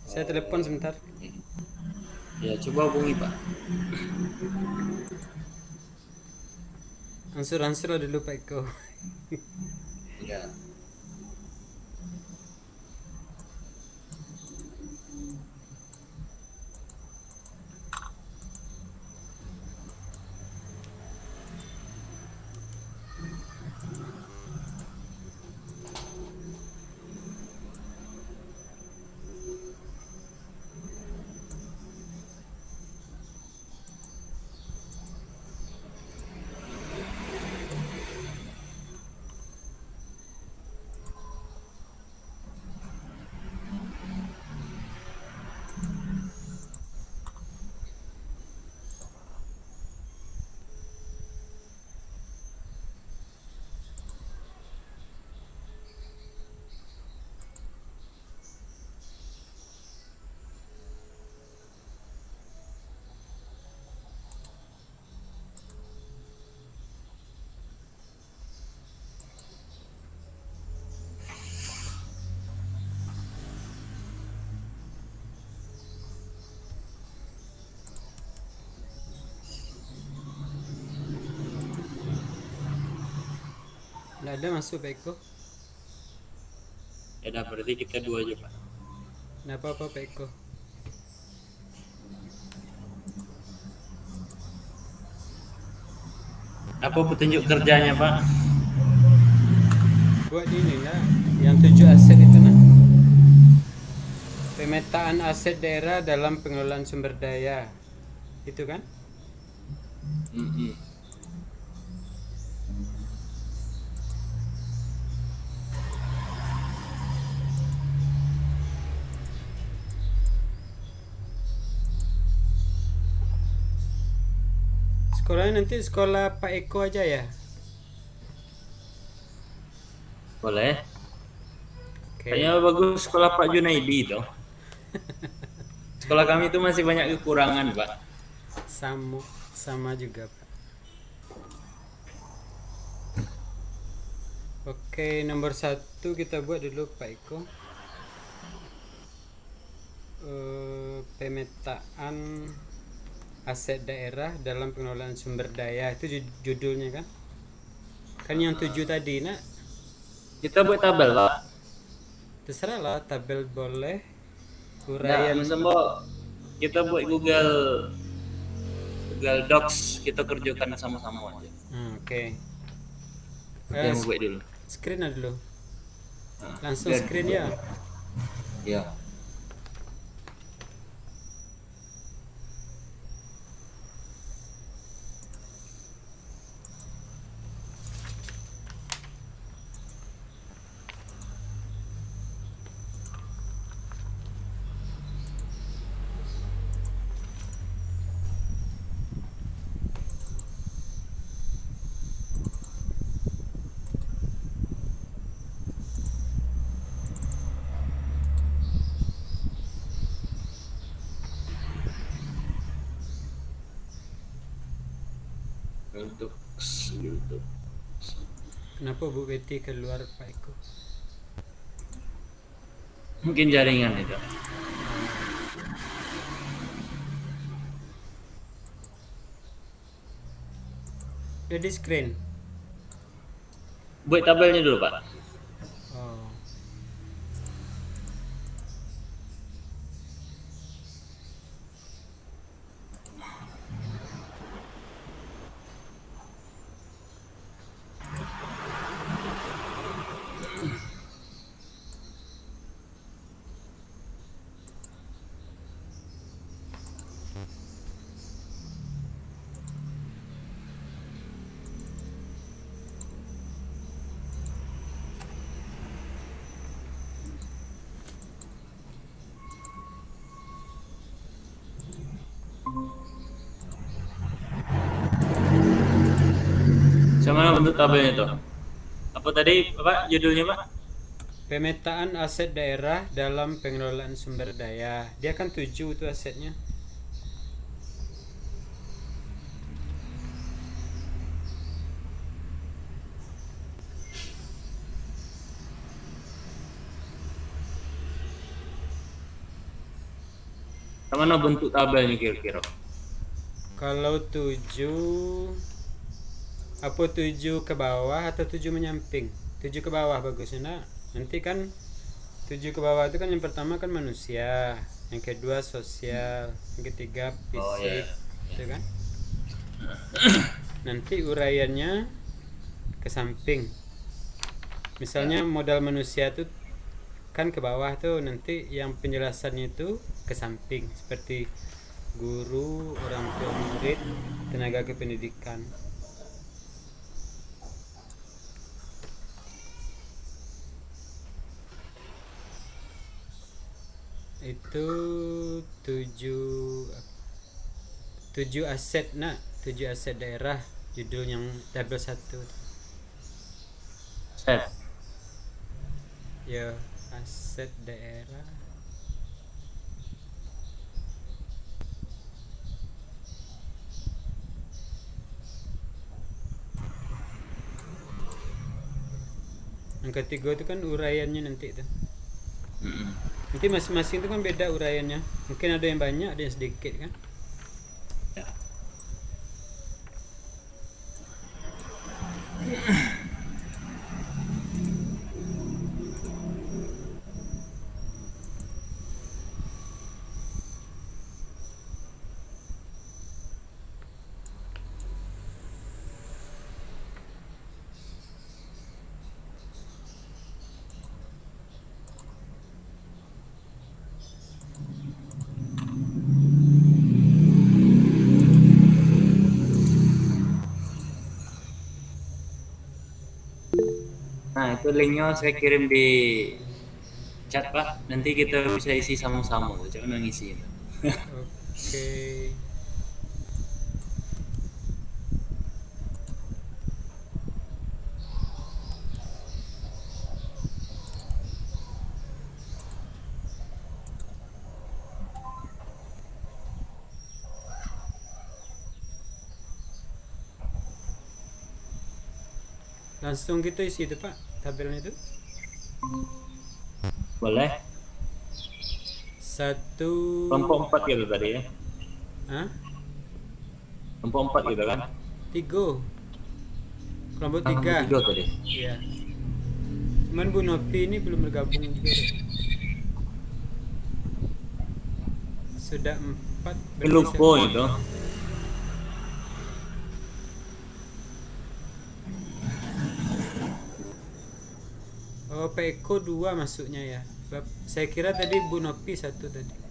Saya telepon sebentar. Ya, coba hubungi Pak. Ansur dulu Pak Eko. Ya. ada masuk Pak Eko. Ya udah, berarti kita 2 aja Pak. Nggak apa-apa Pak Eko. Apa petunjuk kerjanya Pak? Buat ini ya, yang 7 aset itu nah. Pemetaan aset daerah dalam pengelolaan sumber daya. Itu kan? Sekolahnya nanti sekolah Pak Eko aja ya? Boleh. Oke. Kayaknya bagus sekolah Pak Junaidi itu. Sekolah kami itu masih banyak kekurangan Pak. Sama juga Pak. Oke, nomor 1 kita buat dulu Pak Eko. Pemetaan aset daerah dalam pengelolaan sumber daya, itu judulnya kan? Kan yang 7 tadi nak. Kita buat tabel Pak. Terserah lah, tabel boleh. Nah, Uraian kita buat Google Docs, kita kerjakan sama-sama aja. Oke. Kita mau buat dulu. Screen aja dulu. Langsung Dan- screen ya. Ya. Untuk YouTube. Kenapa Bu Betty keluar Pak Eko? Mungkin jaringan itu. Udah di screen. Buat tabelnya dulu Pak. Oh. Sama bentuk tabelnya itu. Apa tadi Pak judulnya Pak? Pemetaan aset daerah dalam pengelolaan sumber daya. Dia kan 7 itu asetnya. Mana bentuk tabelnya kira-kira? Kalau 7 apa 7 ke bawah atau 7 menyamping? 7 ke bawah bagusnya nak. Nanti kan 7 ke bawah itu kan yang pertama kan manusia, yang kedua sosial, yang ketiga fisik, Oh, iya. gitu kan? Nanti uraiannya ke samping. Misalnya modal manusia itu kan ke bawah tuh, nanti yang penjelasannya itu ke samping seperti guru, orang tua murid, tenaga kependidikan. Itu 7 aset nak, 7 aset daerah, judul yang tabel 1. Set. Ya, aset daerah. Yang ketiga itu kan uraiannya nanti itu. Nanti masing-masing itu kan beda uraiannya. Mungkin ada yang banyak, ada yang sedikit kan. Ya. Itu linknya saya kirim di chat Pak. Nanti kita bisa isi sama-sama. Jangan ngisi. Oke. Langsung kita isi itu Pak, tabelnya itu. Boleh. Satu. Kelompok 4 gitu tadi ya. Hah? Kelompok 4 gitu kan? 3. Kelompok Ah, 3. 3 tadi. Iya. Cuman Bu Nopi ini belum bergabung juga. deh. Sudah 4. Lupa itu. Oh, Pak Eko 2 masuknya ya. Saya kira tadi Bu Nopi 1 tadi.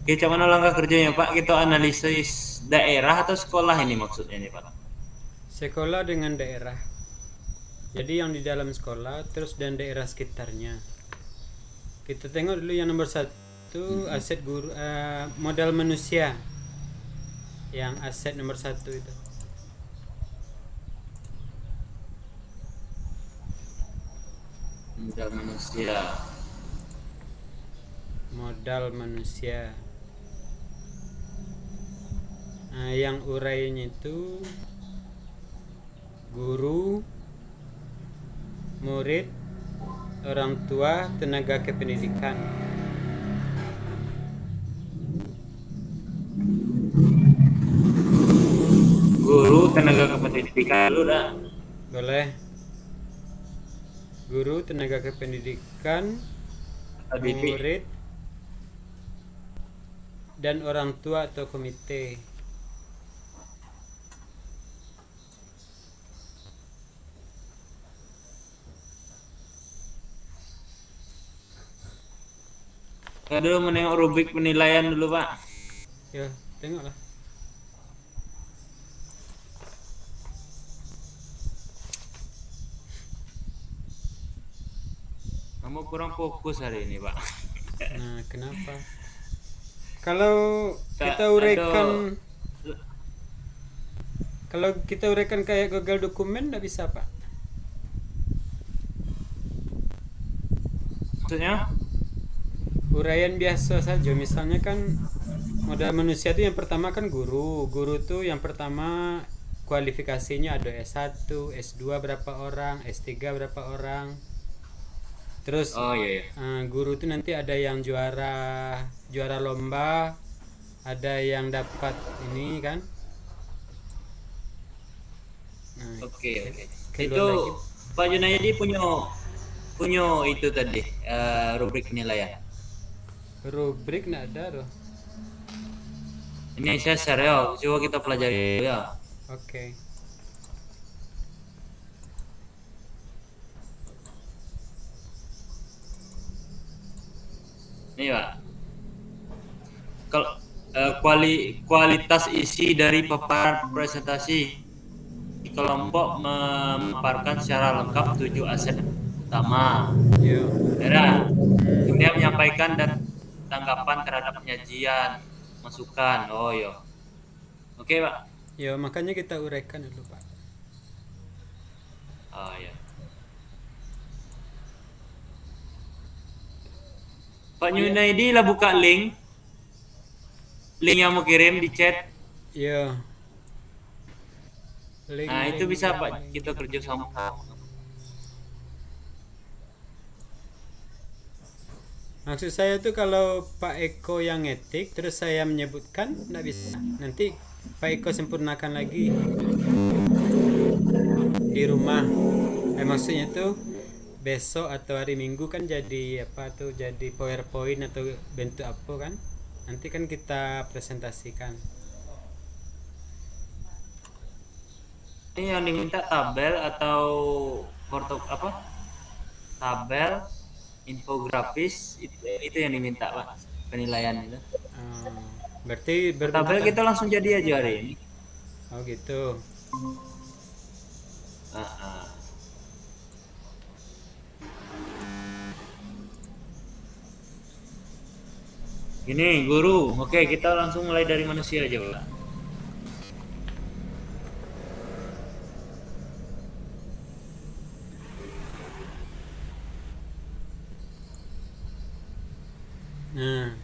Oke, cuman langkah kerjanya Pak, kita analisis daerah atau sekolah ini maksudnya nih Pak? Sekolah dengan daerah. Jadi yang di dalam sekolah terus dan daerah sekitarnya. Kita tengok dulu yang nomor 1, aset guru, modal manusia. Yang aset nomor 1 itu. Modal manusia. Modal manusia. Nah, yang urainya itu guru, murid, orang tua, tenaga kependidikan. Guru, tenaga kependidikan dulu dah. Boleh. Guru, tenaga kependidikan, ADP. murid, dan orang tua atau komite. Saya dulu menengok rubrik penilaian dulu Pak. Ya, tengoklah. Kamu kurang fokus hari ini Pak. Nah, kenapa? Kalau kita uraikan, kalau kita uraikan kayak Google dokumen, nggak bisa Pak. Maksudnya? Uraian biasa saja. Misalnya kan modal manusia itu yang pertama kan guru. Guru tuh yang pertama kualifikasinya ada S1, S2 berapa orang, S3 berapa orang. Terus guru itu nanti ada yang juara lomba, ada yang dapat ini kan. Nah, Oke. Itu Pak Junaidi punya itu tadi rubrik penilaian. Rubrik nggak ada loh. Ini saya share ya, coba kita pelajari dulu ya. Oke. Ini Pak. Kalau kualitas isi dari paparan presentasi kelompok memaparkan secara lengkap 7 aset utama. Ya. Kemudian menyampaikan dan tanggapan terhadap penyajian, masukan. Oh iya. Oke Pak. Ya, makanya kita uraikan dulu Pak. Oh ya. Pak Junaidi lah buka link yang mau kirim di chat. Iya. Nah itu bisa Pak, kita kerja sama. Maksud saya tuh kalau Pak Eko yang ngetik terus saya menyebutkan nggak bisa. Nanti Pak Eko sempurnakan lagi di rumah. Maksudnya tuh besok atau hari Minggu kan jadi apa tuh, jadi PowerPoint atau bentuk apa kan? Nanti kan kita presentasikan. Ini yang diminta tabel atau foto apa? Tabel, infografis itu yang diminta Pak penilaian itu. Berarti Tabel kita langsung jadi aja hari ini. Oh gitu. Ini guru, oke kita langsung mulai dari manusia aja Pak. Nah,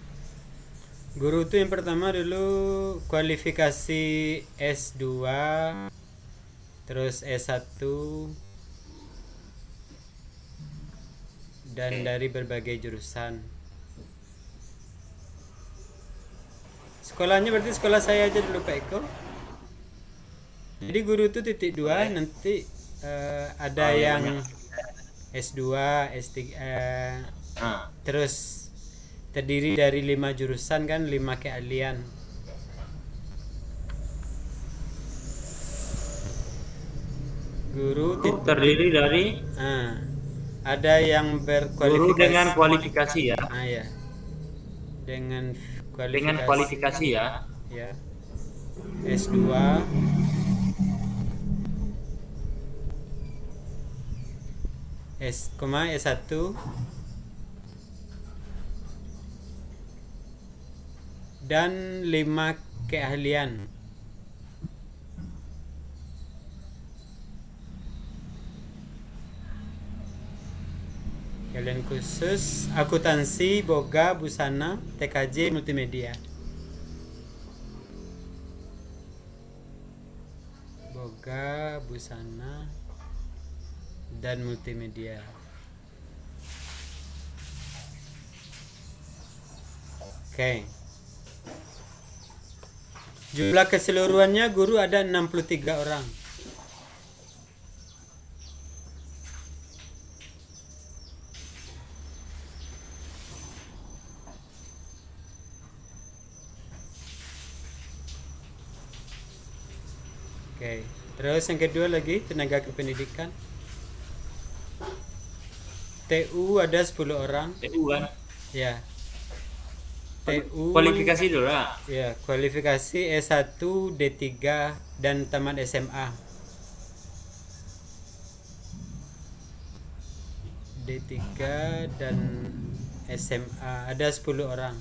guru itu yang pertama dulu kualifikasi S2, terus S1, dan dari berbagai jurusan. Sekolahnya berarti sekolah saya aja dulu Pak Eko. Jadi guru itu titik 2, nanti ada yang S2, S3, terus terdiri dari 5 jurusan kan, 5 keahlian. Guru terdiri dari ada yang berkualifikasi guru dengan kualifikasi ya. Ya. Dengan kualifikasi ya. Ya. S2, S1 dan 5 keahlian. Keahlian khusus akuntansi, boga, busana, TKJ, multimedia. Boga, busana, dan multimedia. Oke. Jumlah keseluruhannya guru ada 63 orang. Oke. Terus yang kedua lagi tenaga kependidikan. TU ada 10 orang. TU kan? Ya. TU Kualifikasi dulu lah. Ya, kualifikasi S1, D3 dan tamat SMA. D3 dan SMA ada 10 orang.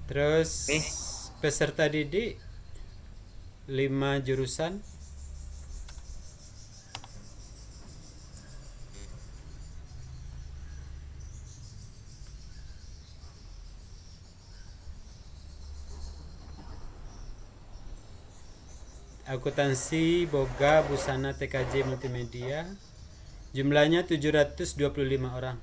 Terus peserta didik 5 jurusan. Akuntansi, boga, busana, TKJ, multimedia. Jumlahnya 725 orang.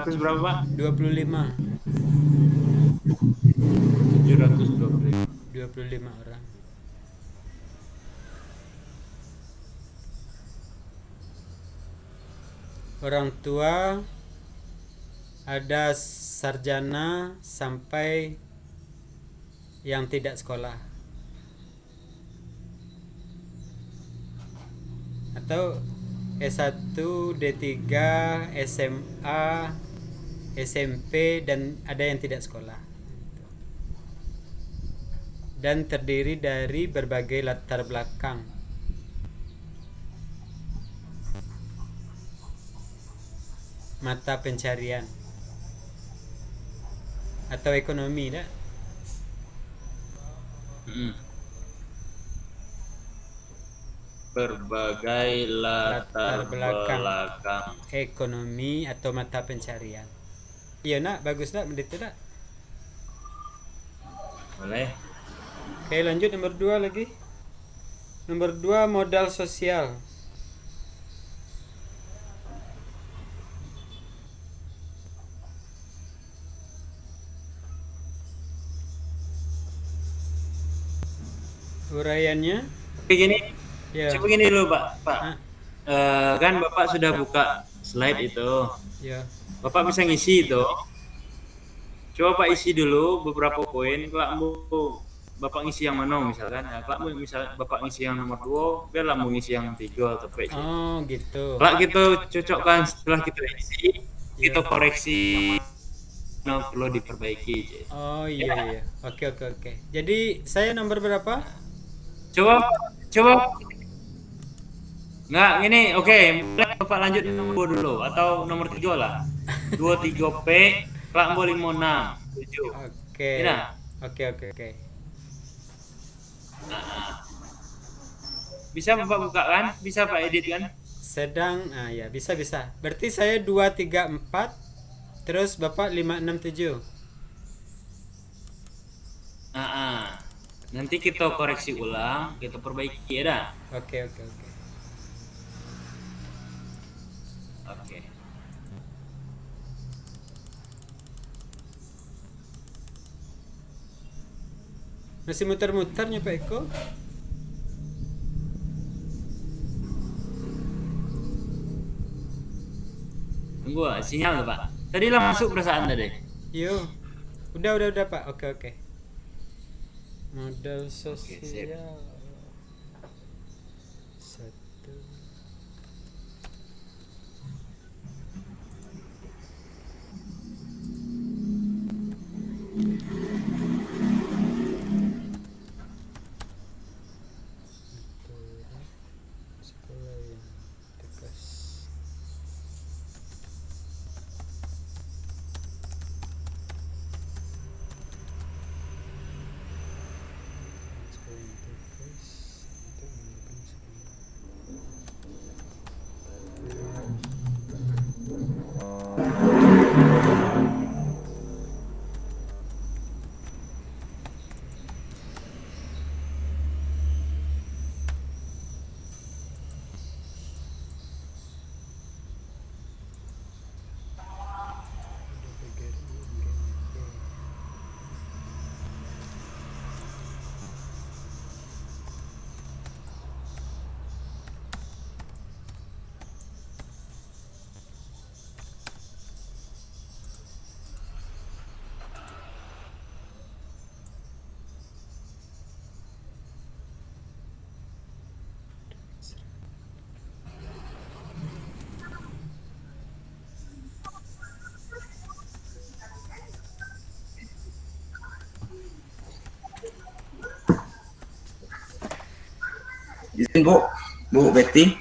Berapa Pak? 25. 25 orang. Orang tua ada sarjana sampai yang tidak sekolah. Atau S1, D3, SMA, SMP, dan ada yang tidak sekolah. Dan terdiri dari berbagai latar belakang. Mata pencarian atau ekonomi, dah. berbagai latar belakang. ekonomi atau mata pencarian. Iya nak, bagus nak, begitu nak. Boleh. Oke, lanjut nomor 2 lagi. Nomor 2, modal sosial. Uraiannya Begini, ya. coba gini dulu Pak. Ah, Kan Bapak sudah buka slide itu. ya. Bapak bisa ngisi itu. Coba Pak isi dulu beberapa poin. Kalau mau Bapak ngisi yang mana misalkan. Nah, kalau mau misal Bapak ngisi yang nomor 2, biarlah mau ngisi yang 3 atau apa. Oh, gitu. Kalau kita cocokkan setelah kita isi, kita koreksi yang perlu diperbaiki. Oh iya iya. Oke. Jadi saya nomor berapa? Coba. Nggak, ini oke. Bapak lanjut nomor 2 dulu atau nomor 3 lah. 23P, kelas 56, 7. Oke. Ini. Oke. Bisa Bapak buka kan? Bisa Pak edit kan? Sedang ya bisa. Berarti saya 2 3 4 terus Bapak 5 6 7. Nanti kita koreksi ulang, kita perbaiki ya dah. Oke. Oke. Masih muter-muternya Pak Eko? Tunggu sinyal Pak. Tadi lah masuk perasaan tadi. Yo. Udah Pak. Oke. Modal Oke, sip. sosial. Satu. Sekolah yang tegas. Sekolah yang tegas untuk melakukan sekolah. Izin Bu Betty.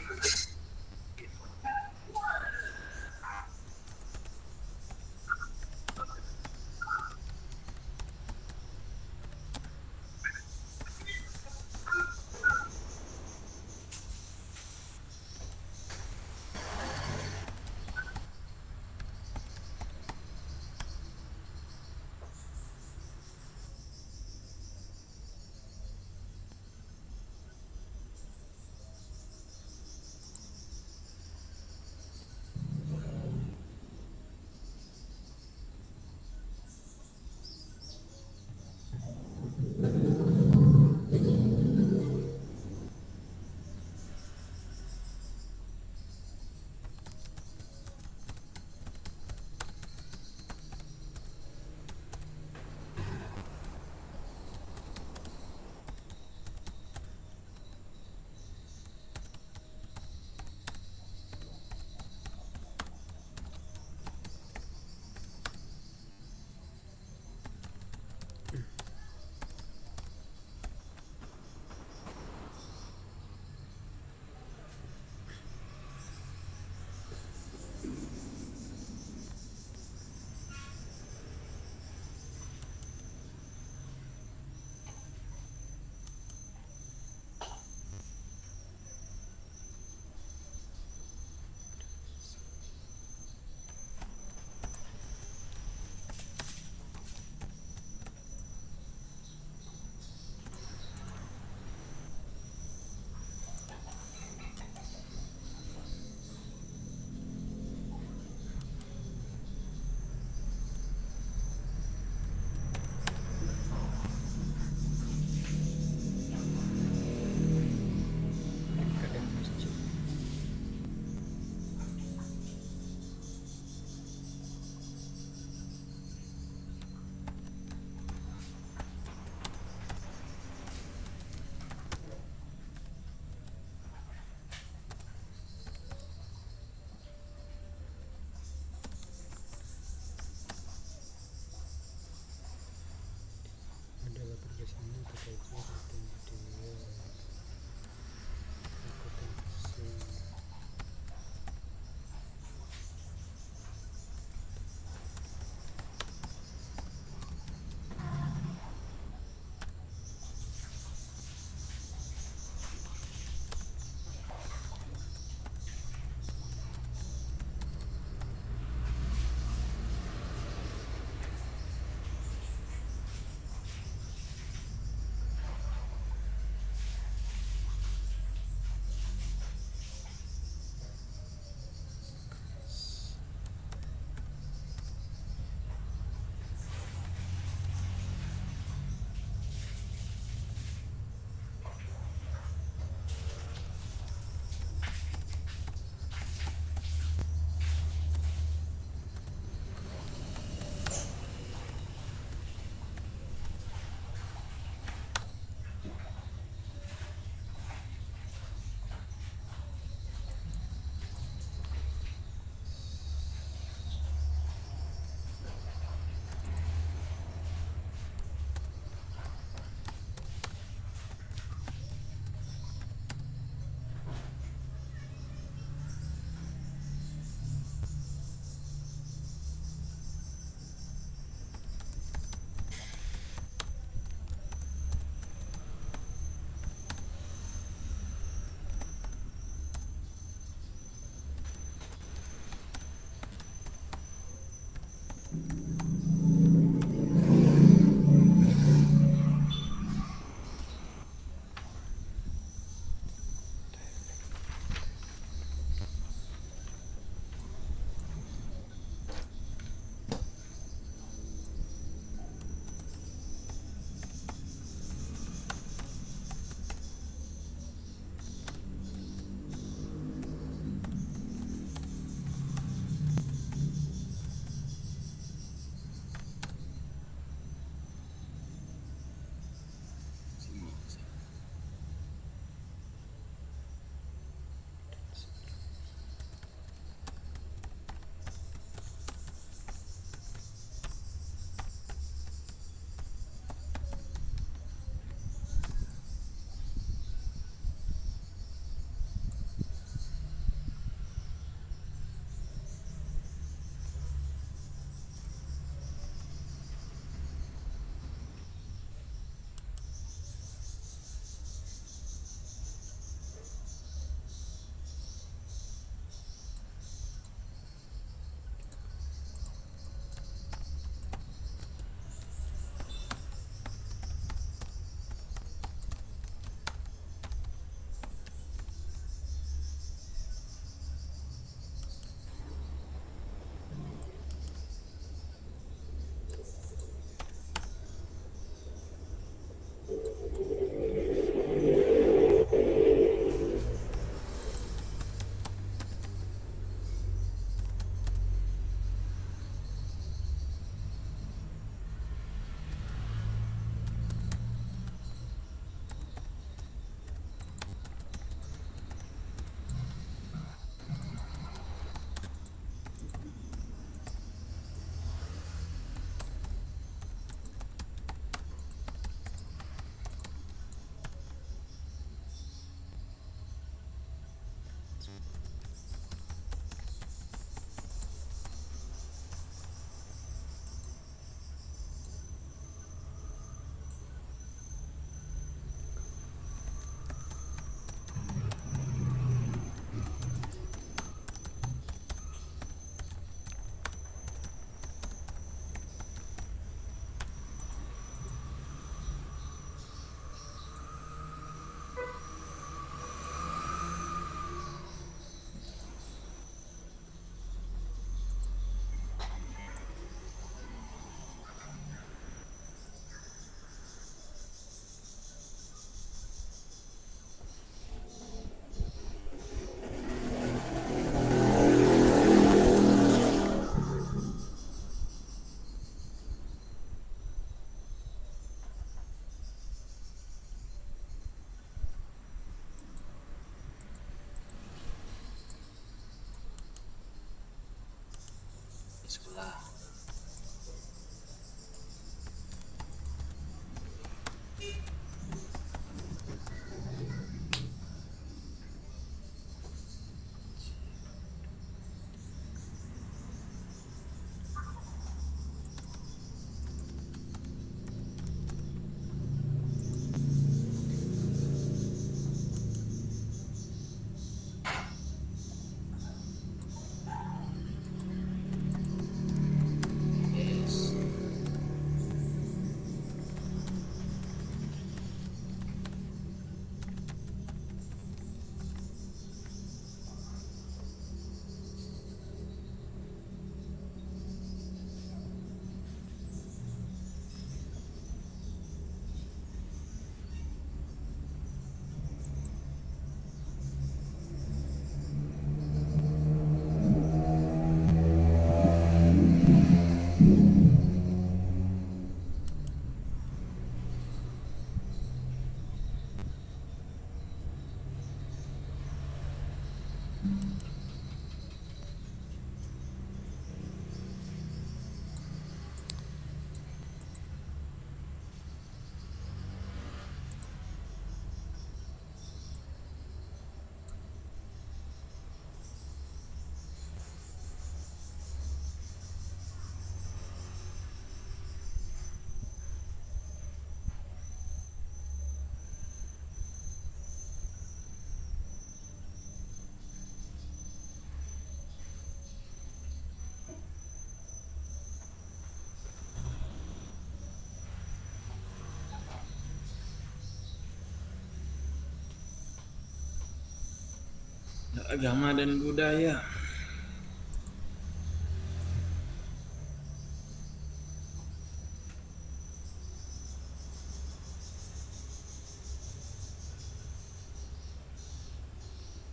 Agama dan budaya.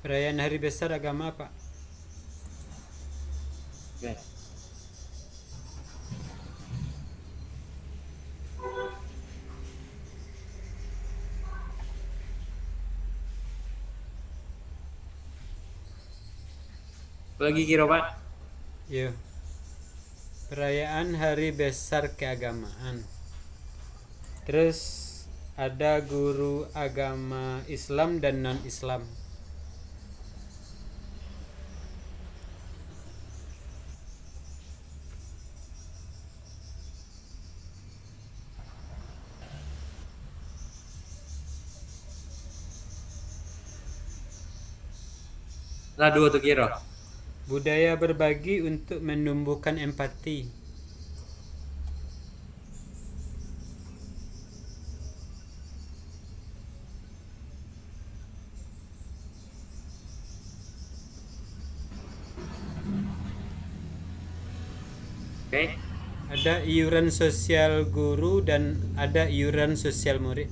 Perayaan hari besar agama apa? Oke. Lagi kira Pak? Yo. Perayaan hari besar keagamaan. Terus ada guru agama Islam dan non-Islam. Lah dua tuh kira. Budaya berbagi untuk menumbuhkan empati. Oke. Ada iuran sosial guru dan ada iuran sosial murid.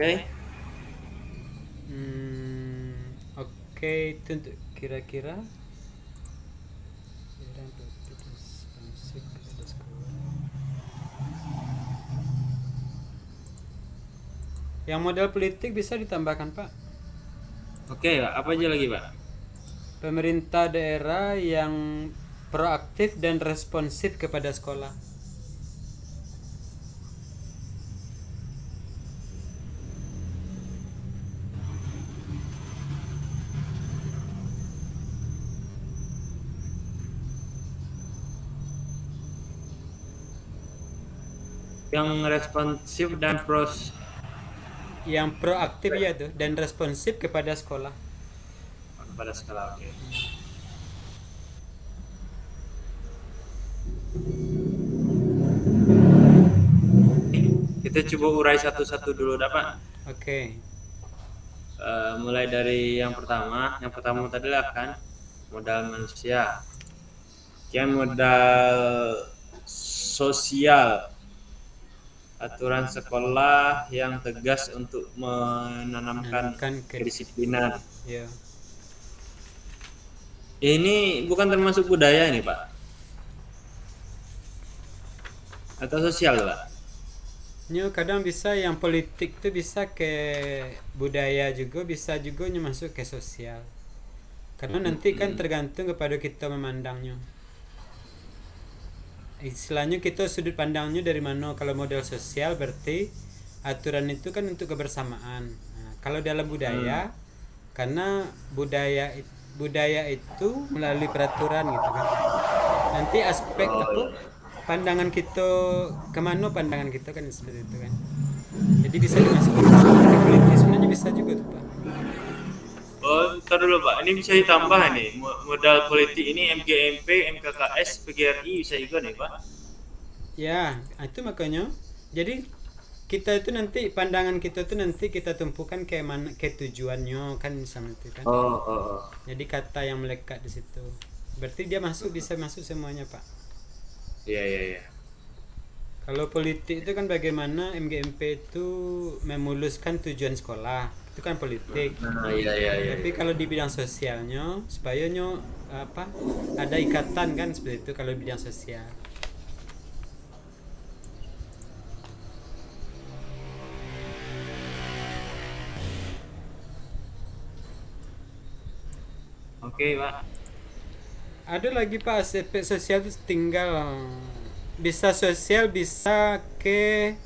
Oke. Oke, itu untuk kira-kira. Yang modal politik bisa ditambahkan, Pak. Oke, Pak. Apa aja lagi, Pak? Pemerintah daerah yang proaktif dan responsif kepada sekolah. Yang responsif dan Yang proaktif ya tuh dan responsif kepada sekolah. pada skala oke. Kita coba urai satu-satu dulu, dapat. Oke. Mulai dari yang pertama tadi lah kan modal manusia, yang modal sosial, aturan sekolah yang tegas untuk menanamkan kedisiplinan. Ya. Ini bukan termasuk budaya ini, Pak? Atau sosial, Pak? Kadang bisa yang politik tuh bisa ke budaya juga, bisa juga masuk ke sosial. Karena nanti kan tergantung kepada kita memandangnya. Istilahnya kita sudut pandangnya dari mana. Kalau model sosial berarti aturan itu kan untuk kebersamaan. Nah, kalau dalam budaya, karena budaya itu melalui peraturan gitu kan. Nanti aspek pandangan kita kemana pandangan kita kan seperti itu kan. Jadi bisa dimasukkan ke politik sebenarnya bisa juga tuh Pak. Oh, ntar dulu Pak. Ini bisa ditambah nih. Modal politik ini MGMP, MKKS, PGRI bisa juga nih Pak. Ya, itu makanya. Jadi kita itu nanti pandangan kita itu nanti kita tumpukan ke mana, ke tujuannya kan sama itu kan. Jadi kata yang melekat di situ. Berarti dia bisa masuk semuanya Pak. Iya. Kalau politik itu kan bagaimana MGMP itu memuluskan tujuan sekolah. Itu kan politik. Iya. Tapi kalau di bidang sosialnya supaya ada ikatan kan seperti itu kalau di bidang sosial. Oke, Pak. Ada lagi Pak aspek sosial itu tinggal bisa sosial bisa ke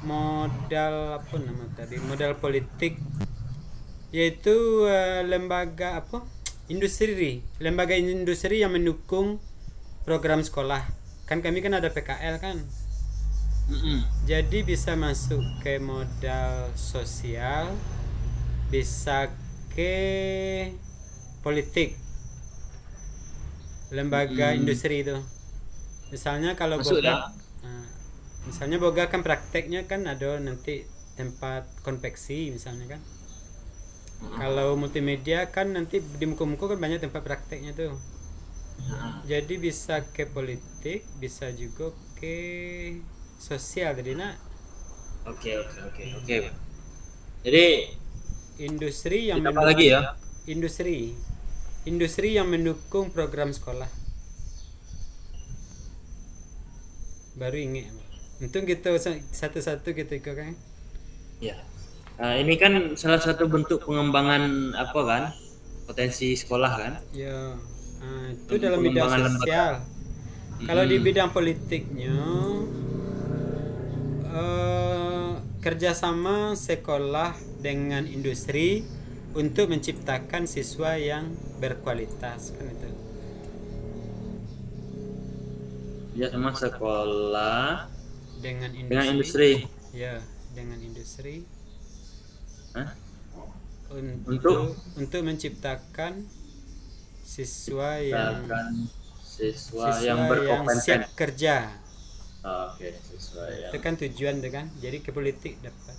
modal modal politik yaitu lembaga lembaga industri yang mendukung program sekolah kan kami kan ada PKL kan jadi bisa masuk ke modal sosial bisa ke politik lembaga industri itu. Misalnya kalau Masuk boga, misalnya boga kan prakteknya kan ada nanti tempat konveksi misalnya kan. Kalau multimedia kan nanti di muka-muka kan banyak tempat prakteknya tuh. Jadi bisa ke politik, bisa juga ke sosial tadi nak. Oke. Pak. Jadi Industri yang apa lagi ya? Industri yang mendukung program sekolah. Baru ingat. Untung kita satu-satu kita ikut kan. Ya. Ini kan salah satu bentuk pengembangan apa kan? Potensi sekolah kan? Ya. Itu dalam bidang Pengembangan sosial. Kalau di bidang politiknya kerjasama sekolah dengan industri untuk menciptakan siswa yang berkualitas kan itu. Ya sama sekolah Dengan dengan industri. Ya, dengan industri. Hah? Untuk menciptakan siswa yang berkompeten. siap kerja. Oke, siswa yang Itu kan tujuan tuh kan. Jadi ke politik dapat.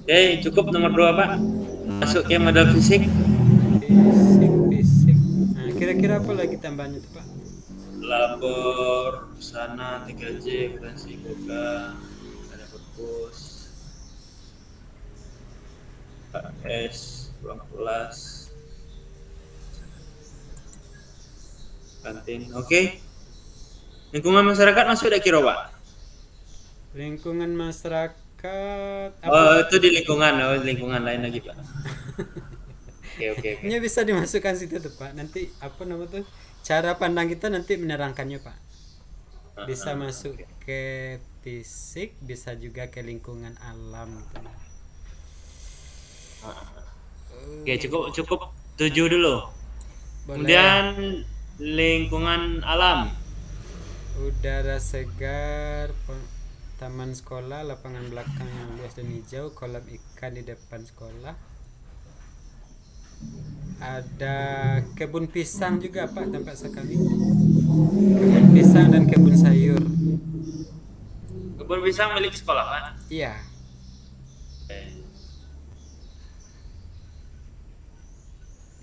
Oke, cukup nomor 2 Pak. Masuk ke modal fisik. Fisik. Nah, kira-kira apa lagi tambahnya tuh Pak? Labor, sana 3J, potensi boga, ada perpus, KS, ruang kelas, kantin. Oke. Lingkungan masyarakat masuk dah kira Pak? Lingkungan masyarakat Itu di lingkungan lain lagi Pak. Oke. Ini bisa dimasukkan situ tuh Pak. Nanti apa nama tuh? Cara pandang kita nanti menerangkannya Pak. Bisa masuk ke fisik, bisa juga ke lingkungan alam gitu. Oke, cukup 7 dulu. Boleh. Kemudian lingkungan alam. Udara segar, taman sekolah, lapangan belakang yang luas dan hijau, kolam ikan di depan sekolah. Ada kebun pisang juga Pak tempat sekali. Kebun pisang dan kebun sayur. Kebun pisang milik sekolah kan? Iya.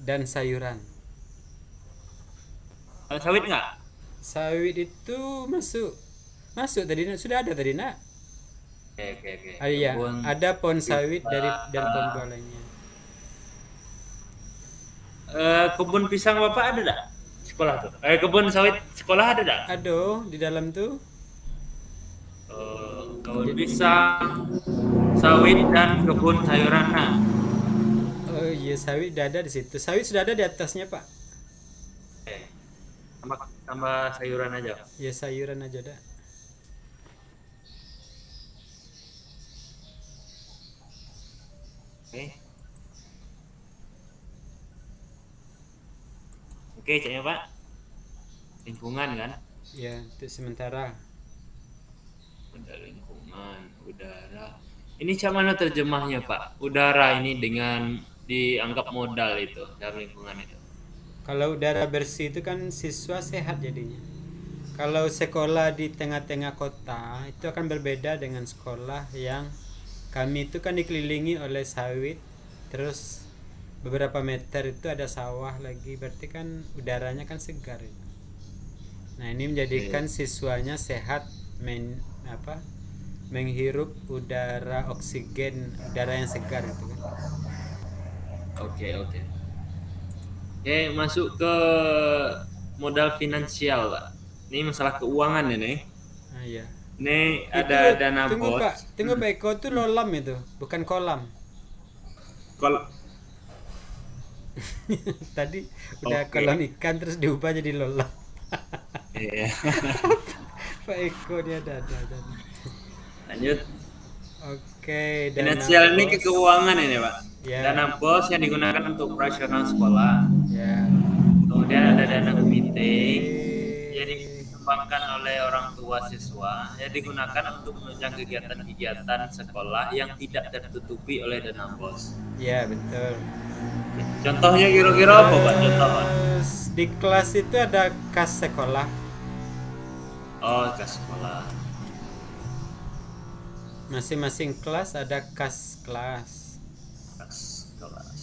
Dan sayuran. Sawit nggak? Sawit itu masuk tadi nak, sudah ada tadi nak. Oke. Iya, ada pohon sawit dan pohon buah lainnya. Kebun pisang Bapak ada tak? Sekolah tuh. Kebun sawit sekolah ada tak? Ada di dalam tuh. Kebun pisang, sawit dan kebun sayuran. Nah. Oh iya, sawit sudah ada di situ. Sawit sudah ada di atasnya Pak. Tambah sayuran aja. Ya sayuran aja dah. Oke, caknya Pak. Lingkungan kan? Ya, untuk sementara. Ada lingkungan, udara. Ini cak mana terjemahnya Pak? Udara ini dengan dianggap modal itu dalam lingkungan itu. Kalau udara bersih itu kan siswa sehat jadinya. Kalau sekolah di tengah-tengah kota itu akan berbeda dengan sekolah yang kami itu kan dikelilingi oleh sawit, terus beberapa meter itu ada sawah lagi, berarti kan udaranya kan segar itu. Nah ini menjadikan siswanya sehat, menghirup udara oksigen, udara yang segar itu kan. Oke, masuk ke modal finansial Pak. Ini masalah keuangan ini. Ah, iya. Ini Itu, ada dana tunggu bos. Pak, tunggu Pak Eko itu lolam itu, bukan kolam. Tadi udah kolam ikan terus diubah jadi lolam. Iya. Pak Eko dia ada. Lanjut. Oke, Finansial ini ke keuangan ini Pak. Ya. Dana bos yang digunakan untuk operasional sekolah. Ya. Kemudian ada dana meeting. Jadi disumbangkan oleh orang tua siswa ya digunakan untuk menunjang kegiatan-kegiatan sekolah yang tidak tertutupi oleh dana BOS. Ya, betul. Contohnya kira-kira apa Pak contohnya? Di kelas itu ada kas sekolah. Oh, kas sekolah. Masing-masing kelas ada kas kelas. Kas kelas.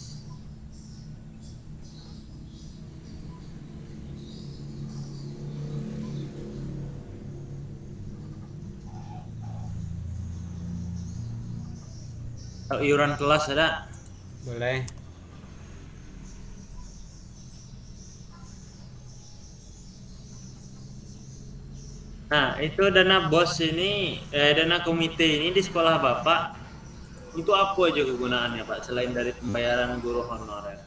Kalau iuran kelas ada? Boleh. Nah, itu dana BOS ini, dana komite ini di sekolah Bapak, untuk apa aja kegunaannya Pak, selain dari pembayaran guru honorer?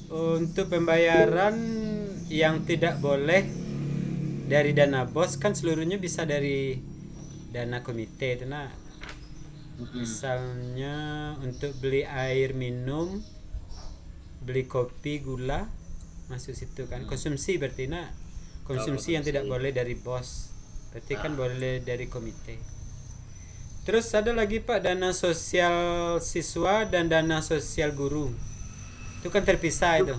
Untuk pembayaran yang tidak boleh dari dana BOS kan seluruhnya bisa dari dana komite itu nah. Misalnya untuk beli air minum, beli kopi, gula, masuk situ kan. Konsumsi berarti nah. Konsumsi yang tidak boleh dari BOS. Berarti kan boleh dari komite. Terus ada lagi Pak dana sosial siswa dan dana sosial guru. Itu kan terpisah itu.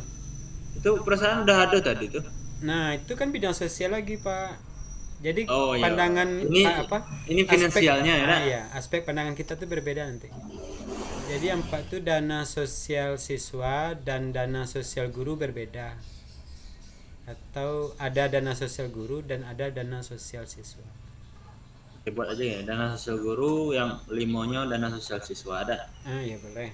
Itu perasaan udah ada tadi tuh. Nah, itu kan bidang sosial lagi Pak. Jadi iya. pandangan Ini finansialnya ya. Aspek pandangan kita tuh berbeda nanti. Jadi yang Pak tuh dana sosial siswa dan dana sosial guru berbeda. Atau ada dana sosial guru dan ada dana sosial siswa. Buat aja ya, dana sosial guru yang limonya dana sosial siswa ada. Ya boleh.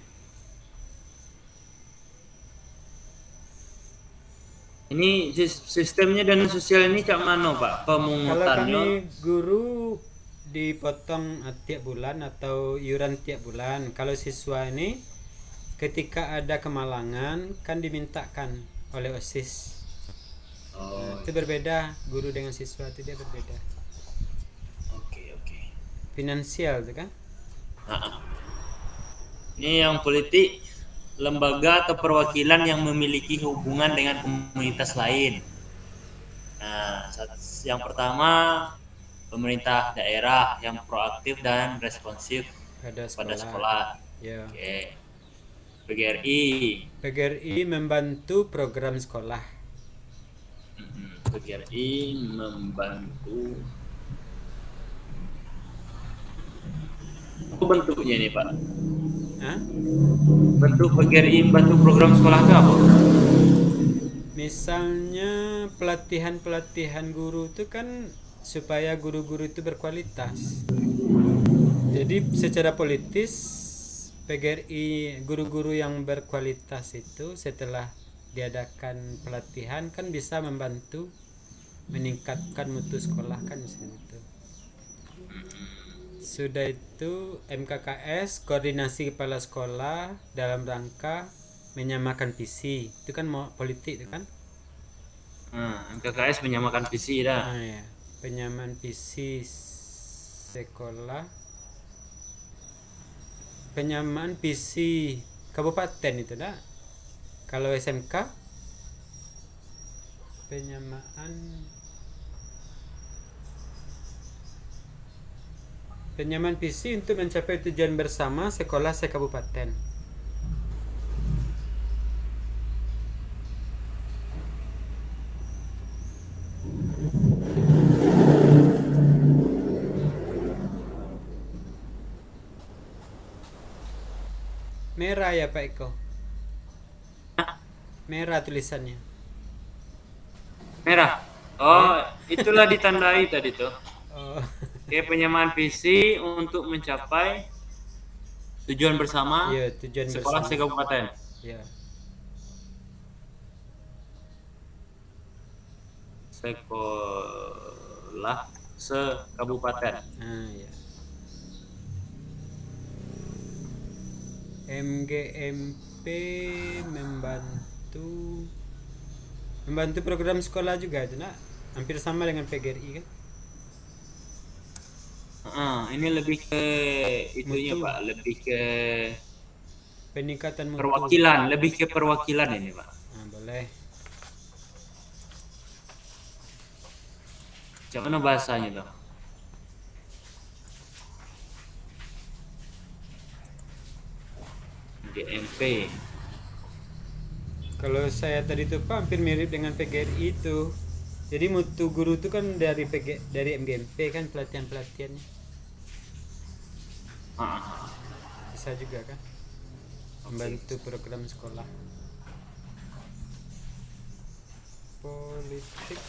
Ini sistemnya dana sosial ini cak mana Pak pemungutannya? Kalau kami guru dipotong tiap bulan atau iuran tiap bulan. Kalau siswa ini ketika ada kemalangan kan dimintakan oleh OSIS. Itu berbeda, guru dengan siswa itu dia berbeda. Oke. Finansial itu kan? Ini yang politik, lembaga atau perwakilan yang memiliki hubungan dengan komunitas lain. Nah, yang pertama pemerintah daerah yang proaktif dan responsif pada sekolah. Ya. Oke. PGRI membantu program sekolah. PGRI membantu. Apa bentuknya ini Pak? Bentuk PGRI membantu program sekolah itu apa? Misalnya pelatihan guru itu kan supaya guru-guru itu berkualitas. Jadi secara politis PGRI guru-guru yang berkualitas itu setelah diadakan pelatihan kan bisa membantu meningkatkan mutu sekolah kan misalnya itu. Sudah itu MKKS koordinasi kepala sekolah dalam rangka menyamakan visi. Itu kan mau politik itu kan? MKKS menyamakan visi dah. Ya. Penyamaan visi sekolah. Penyamaan visi kabupaten itu dah. Kalau SMK penyamaan visi untuk mencapai tujuan bersama sekolah sekabupaten. Merah ya Pak Eko? Merah tulisannya. Merah. Itulah ditandai tadi tuh. Oke, penyamaan visi untuk mencapai tujuan bersama sekolah sekabupaten. Ya. Sekolah sekabupaten. Ya. MGMP membantu program sekolah juga itu nak, hampir sama dengan PGRI kan? Ini lebih ke itunya Pak, lebih ke peningkatan mutu. Perwakilan, lebih ke perwakilan ini Pak. Boleh. Macam mana bahasanya tuh? GMP. Kalau saya tadi tuh Pak hampir mirip dengan PGRI itu. Jadi mutu guru itu kan dari dari MGMP kan pelatihannya. Bisa juga kan membantu program sekolah. Politik.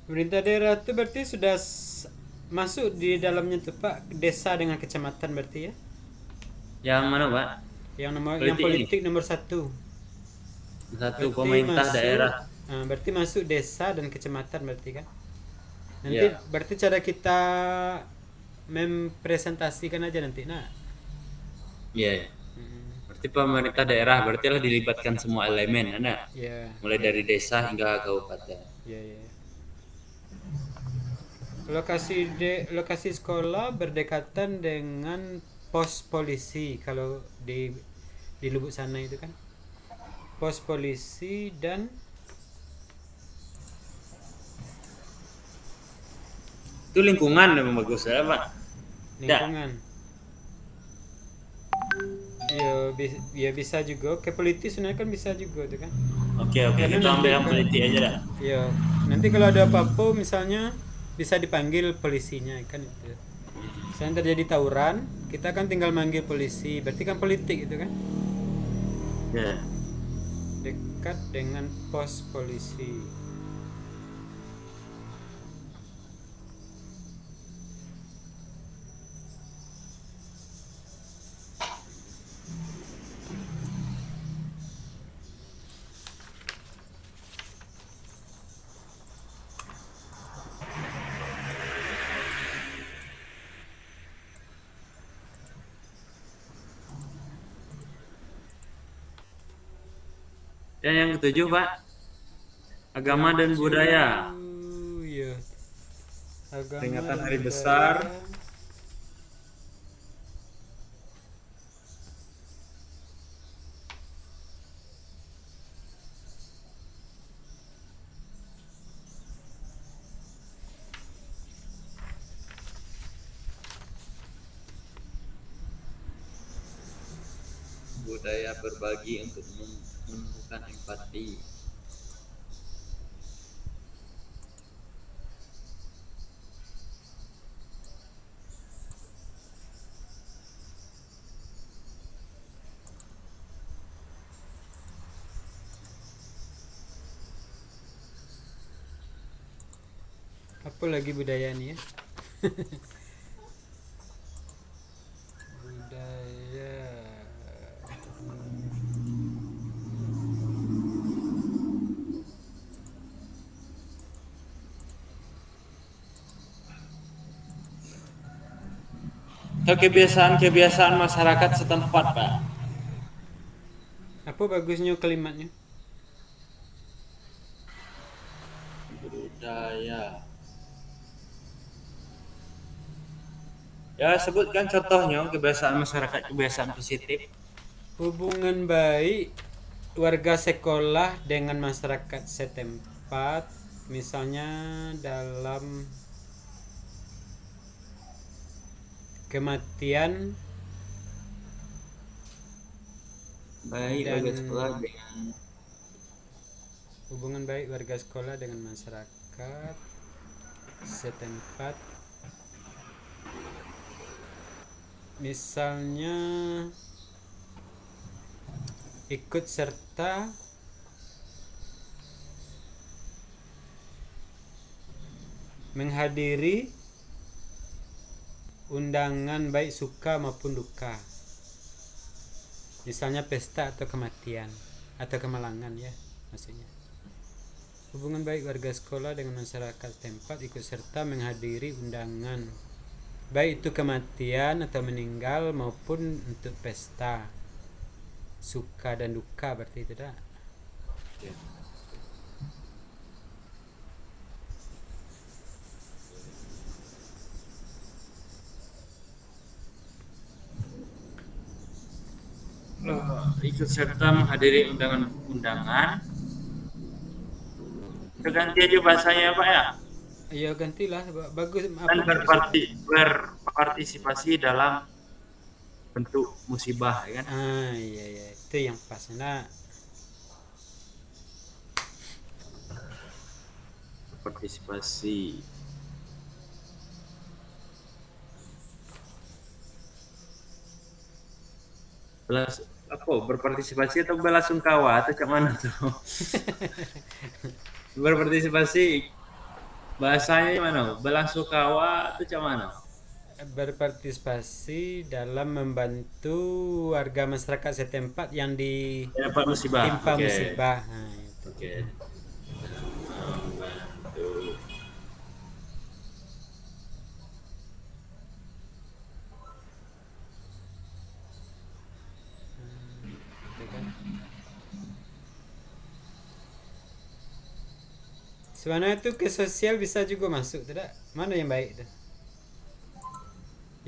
Pemerintah daerah itu berarti sudah masuk di dalamnya tuh Pak, desa dengan kecamatan berarti ya? Yang mana Pak? Yang Politik politik nomor 1. Satu Berarti pemerintah masuk, daerah. berarti masuk desa dan kecamatan berarti kan? Nanti Iya. berarti cara kita mempresentasikan aja nanti. Nah, Iya. Berarti pemerintah daerah berarti lah dilibatkan semua elemen, ada. ya, Mulai dari desa hingga kabupaten. ya. Lokasi sekolah berdekatan dengan pos polisi kalau di Lubuk sana itu kan. Pos polisi dan Itu lingkungan memang bagus ya Pak. lingkungan. Ya bisa juga. Ke politis sebenarnya kan bisa juga tuh kan. Oke, Karena kita ambil nanti yang kan- politik aja dah. Ya, nanti kalau ada apa-apa misalnya bisa dipanggil polisinya kan itu. Misalnya terjadi tawuran, kita kan tinggal manggil polisi, berarti kan politik itu kan. Ya. Dekat dengan pos polisi. Dan yang ketujuh Pak, agama dan budaya. Iya. Agama Peringatan dan hari budaya. besar. Budaya berbagi untuk menumbuhkan empati. Apa lagi budaya nih ya? Budaya. Atau kebiasaan-kebiasaan masyarakat setempat Pak. Apa bagusnya kalimatnya? Budaya. Ya sebutkan contohnya kebiasaan masyarakat, kebiasaan positif. Hubungan baik warga sekolah dengan masyarakat setempat, misalnya dalam kematian Baik Dan- warga sekolah dengan hubungan baik warga sekolah dengan masyarakat setempat, misalnya ikut serta menghadiri undangan baik suka maupun duka, misalnya pesta atau kematian atau kemalangan ya maksudnya. Hubungan baik warga sekolah dengan masyarakat tempat ikut serta menghadiri undangan baik itu kematian atau meninggal maupun untuk pesta, suka dan duka, berarti itu dah. Ikut serta menghadiri undangan-undangan. Ganti aja bahasanya Pak ya. Ya gantilah, bagus. Dan berpartisipasi dalam bentuk musibah, ya kan? Iya, itu yang pas. Nah, Partisipasi. Berpartisipasi atau belasungkawa atau cak mana tuh? Berpartisipasi bahasanya gimana? Belasungkawa atau cak mana? berpartisipasi dalam membantu warga masyarakat setempat yang Dapat musibah. ditimpa Oke. musibah. Nah, itu. Oke. Membantu. Itu kan. Sebenarnya itu ke sosial bisa juga masuk, tidak? Mana yang baik tuh?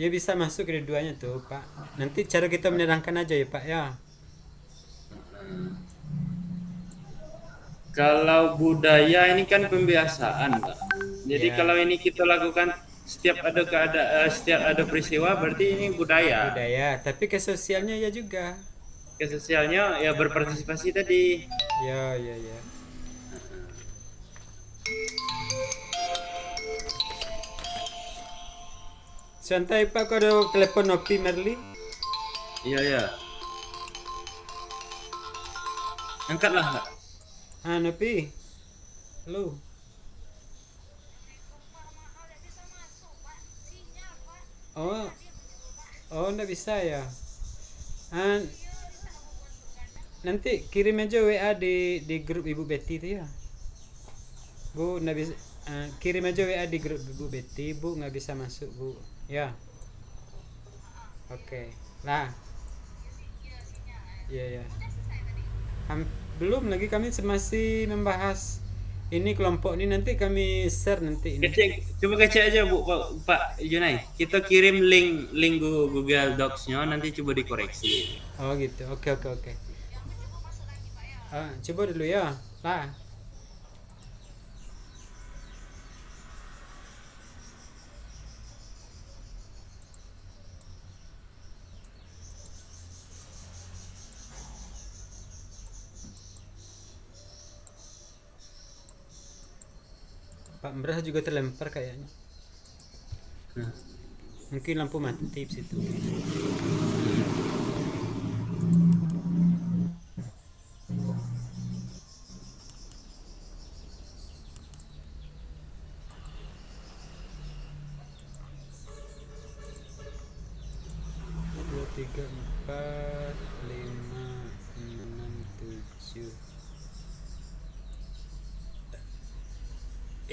Ya bisa masuk kedua-duanya tuh, Pak. Nanti cara kita menerangkan aja ya, Pak ya. Kalau budaya ini kan pembiasaan, Pak. Jadi Ya. kalau ini kita lakukan setiap ada peristiwa, berarti ini budaya. Budaya, tapi ke sosialnya ya juga. Ke sosialnya ya berpartisipasi tadi. Ya. Santai Pak, kau ada telepon Nopi Merli? Iya. Angkatlah, Pak. Nopi. Halo. Oh, enggak bisa ya. Nanti kirim aja WA di grup Ibu Betty itu ya. Bu, enggak bisa. Kirim aja WA di grup Ibu Betty. Bu nggak bisa masuk, Bu. Ya. Oke. Lah. Iya. Belum lagi, kami masih membahas ini kelompok ini, nanti kami share nanti ini. Coba kecek aja Pak Junai. Kita kirim link Google Docs-nya, nanti coba dikoreksi. Oh gitu. Oke. Coba dulu ya. Lah. Pak Mbrah juga terlempar kayaknya. Mungkin lampu mati di situ. Dua, tiga, 4, 5, 6, 7.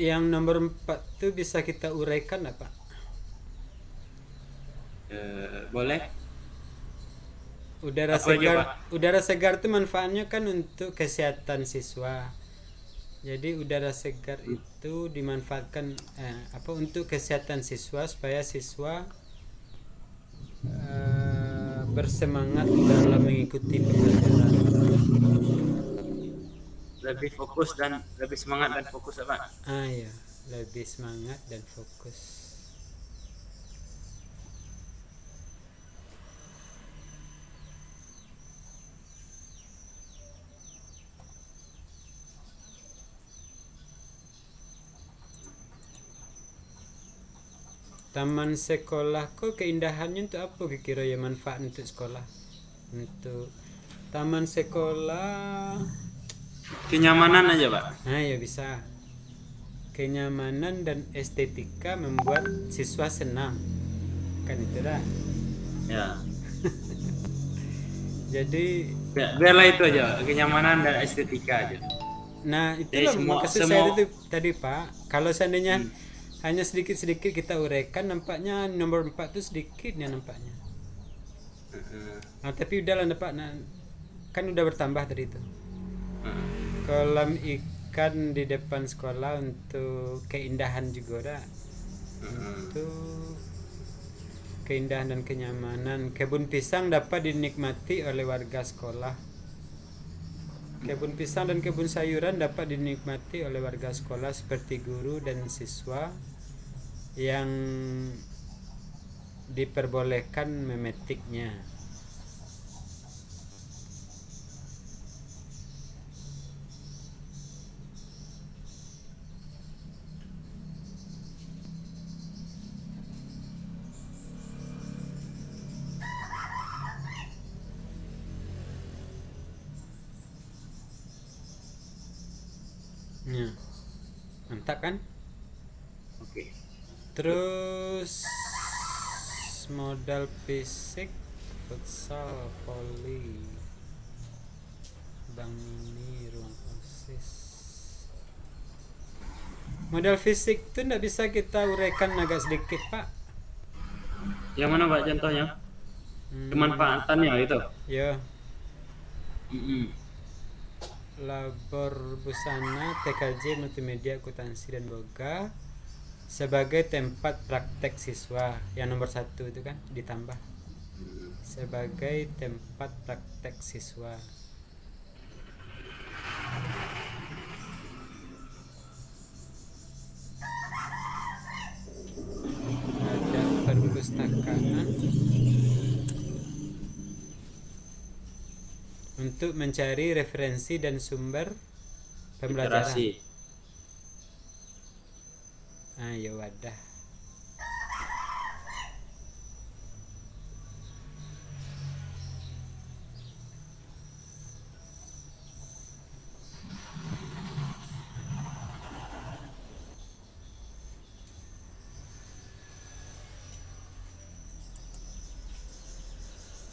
Yang nomor 4 tuh bisa kita uraikan nggak, Pak? Boleh. Udara Apa aja, segar, Pak? udara segar itu manfaatnya kan untuk kesehatan siswa. Jadi udara segar itu dimanfaatkan untuk kesehatan siswa, supaya siswa bersemangat dalam mengikuti pembelajaran. Lebih fokus dan lebih semangat dan fokus, Pak. Ya, lebih semangat dan fokus. Taman sekolah, kok keindahannya untuk apa kira ya, manfaat untuk sekolah? Untuk taman sekolah Kenyamanan aja, Pak. ya bisa. Kenyamanan dan estetika membuat siswa senang. Kan itu dah. Ya. Jadi Biarlah itu aja, kenyamanan dan estetika aja. nah, Jadi itulah maksud saya itu tadi, Pak. Kalau seandainya hanya sedikit-sedikit kita uraikan, nampaknya nomor 4 tuh sedikitnya nampaknya. Nah, tapi udahlah dapat, kan udah bertambah tadi itu. Kolam ikan di depan sekolah untuk keindahan juga dah. Untuk keindahan dan kenyamanan. Kebun pisang dapat dinikmati oleh warga sekolah. Kebun pisang dan kebun sayuran dapat dinikmati oleh warga sekolah seperti guru dan siswa yang diperbolehkan memetiknya. Ya. Mantap kan? Oke. Terus modal fisik, futsal, volley, bank mini, ruang OSIS. Modal fisik tuh nggak bisa kita uraikan agak sedikit, Pak. Yang mana Pak contohnya? Kemanfaatannya itu. Ya. Labor busana, TKJ, multimedia, akuntansi dan boga sebagai tempat praktek siswa. Yang nomor 1 itu kan ditambah sebagai tempat praktek siswa. Ada perpustakaan untuk mencari referensi dan sumber pembelajaran. Literasi. Ayo wadah.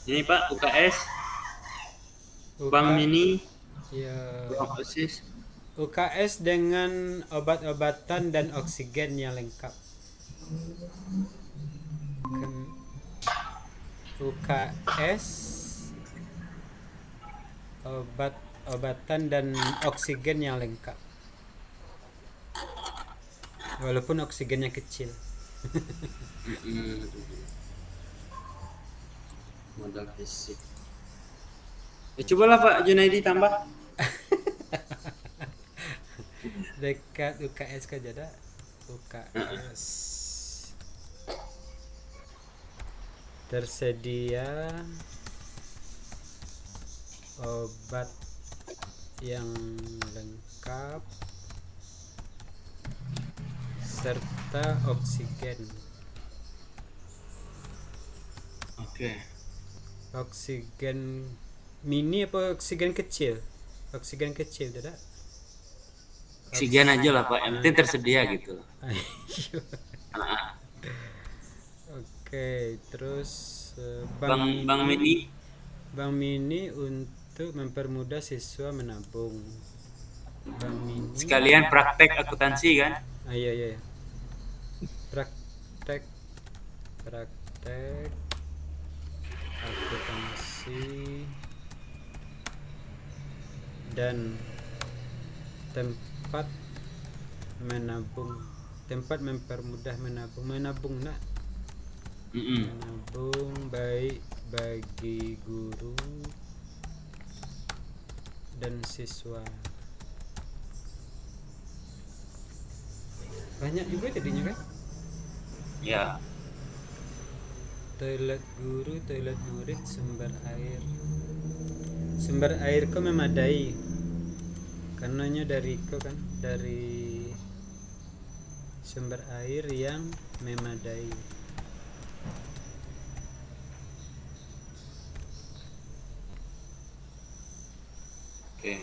Ini Pak UKS, bank mini, Ya. ruang OSIS. UKS dengan obat-obatan dan oksigen yang lengkap. UKS obat-obatan dan oksigen yang lengkap. Walaupun oksigennya kecil. Modal fisik. Ya cobalah Pak Junaidi tambah. Dekat UKS kan jadi UKS tersedia obat yang lengkap serta oksigen. Oke. Oksigen mini apa oksigen kecil? Oksigen kecil tidak? Oksigen aja lah Pak, yang penting tersedia gitu. Oke, terus Bank mini. Bank mini untuk mempermudah siswa menabung. Bank mini. Sekalian praktek akuntansi kan? Iya. Praktek akuntansi dan tempat menabung, tempat mempermudah menabung nak. Menabung baik bagi guru dan siswa. Banyak juga jadinya kan? Ya. Toilet guru, toilet murid, sumber air. Sumber air kok memadai. Karenanya dari kok kan, dari sumber air yang memadai. Oke.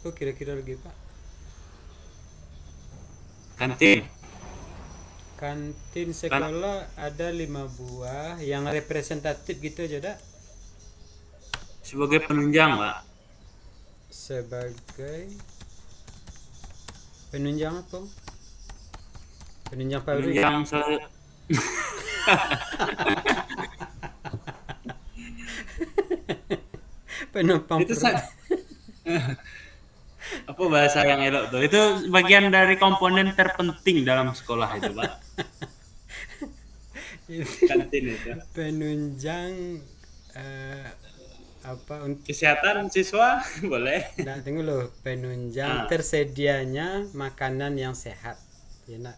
Kok kira-kira lagi Pak? Kantin sekolah ada 5 buah yang representatif gitu aja dak? Sebagai penunjang Pak. Sebagai Penunjang apa? Penunjang pabrik. Penunjang Penumpang itu perut. apa bahasa yang elok tuh? Itu bagian dari komponen terpenting dalam sekolah itu, Pak. Kantin itu. Penunjang apa untuk Kesehatan siswa boleh. Nah, tunggu loh, penunjang tersedianya makanan yang sehat. Ya, nak.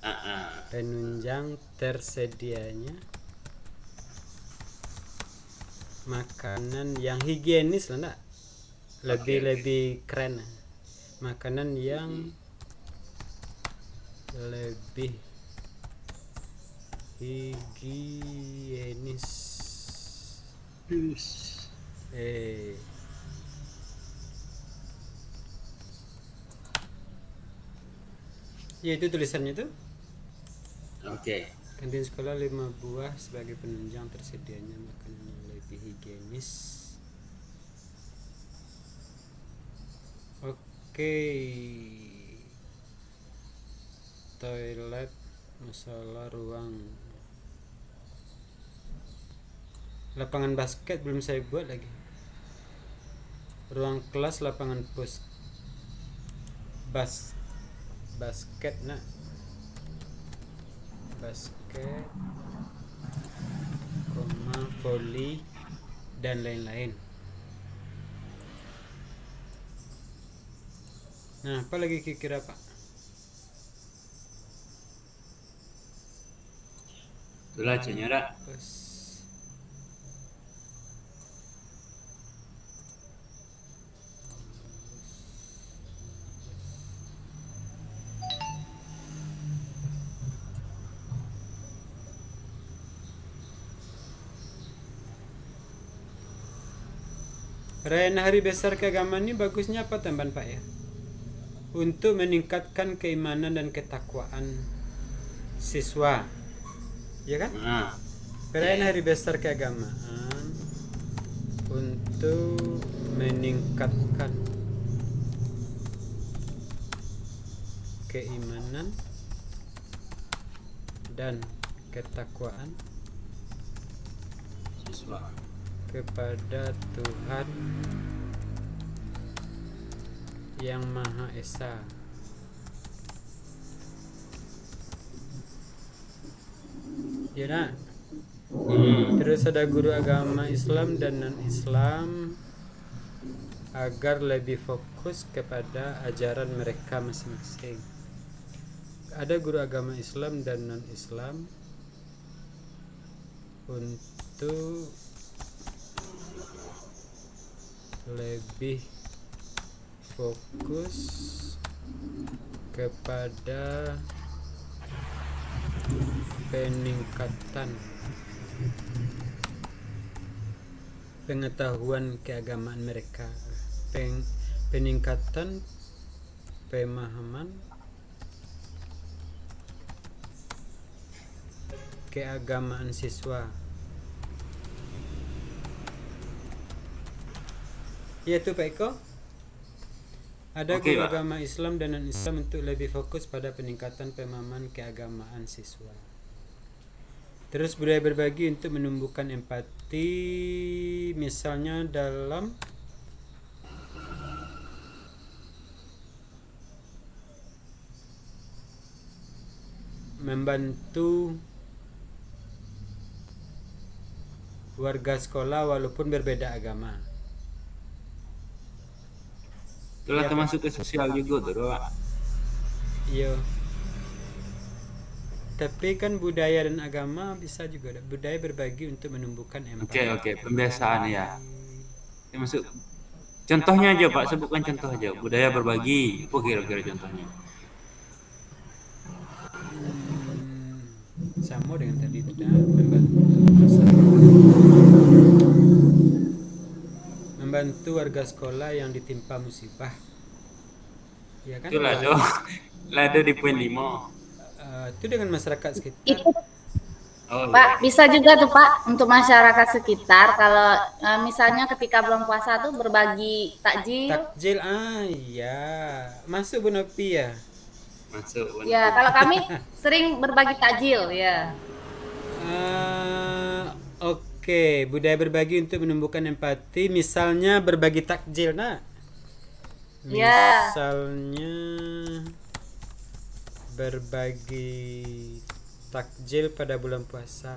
Penunjang tersedianya makanan yang higienis lah, nak. Lebih keren. Makanan yang lebih higienis. Ya, itu tulisannya tuh. Oke. Kantin sekolah 5 buah sebagai penunjang tersedianya makanan yang lebih higienis. Oke. Toilet, masalah ruang. Lapangan basket belum saya buat lagi. Ruang kelas, lapangan basket, nak. Basket, volley dan lain-lain. Nah, apa lagi kira-kira, Pak? Itulah senyora. Perayaan Hari Besar Keagamaan ini bagusnya apa tambahan, Pak, ya? Untuk meningkatkan keimanan dan ketakwaan siswa, ya kan? Perayaan Hari Besar Keagamaan untuk meningkatkan keimanan dan ketakwaan Siswa kepada Tuhan Yang Maha Esa. Ya, nak. Terus ada guru agama Islam dan non-Islam agar lebih fokus kepada ajaran mereka masing-masing. Ada guru agama Islam dan non-Islam untuk lebih fokus kepada peningkatan pengetahuan keagamaan mereka, peningkatan pemahaman keagamaan siswa. Ya, itu Pak Eko. Ada guru agama Islam dan non-Islam untuk lebih fokus pada peningkatan pemahaman keagamaan siswa. Terus budaya berbagi untuk menumbuhkan empati, misalnya dalam membantu warga sekolah walaupun berbeda agama. Itulah termasuk ke sosial juga tuh, Pak. Iya. Tapi kan budaya dan agama bisa juga. Budaya berbagi untuk menumbuhkan empati. Oke, pembiasaan ya. Termasuk contohnya aja, Pak, sebutkan contoh aja. Budaya berbagi, apa kira-kira contohnya? Sama dengan tadi itu, membantu warga sekolah yang ditimpa musibah, ya kan? Itulah tuh, ada di poin 5. Itu dengan masyarakat sekitar. Pak, bisa juga tuh Pak untuk masyarakat sekitar kalau misalnya ketika bulan puasa tuh berbagi takjil. Takjil, iya, masuk Bu Nopi ya. Masuk. Ya, kalau kami sering berbagi takjil ya. Oke, budaya berbagi untuk menumbuhkan empati. Misalnya berbagi takjil, nak. Ya. Misalnya berbagi takjil pada bulan puasa.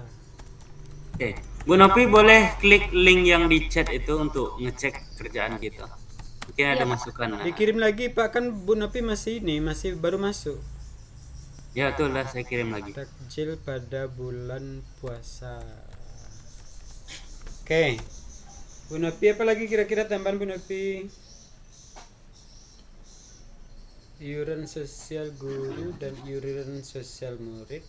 Oke, Bu Nopi boleh klik link yang di chat itu untuk ngecek kerjaan kita. Mungkin ada masukan. Nah. Dikirim lagi Pak, kan Bu Nopi masih baru masuk. Ya betul lah, saya kirim lagi. Takjil pada bulan puasa. Oke. Bu Nopi apa lagi kira-kira tambahan Bu Nopi? Iuran sosial guru dan iuran sosial murid.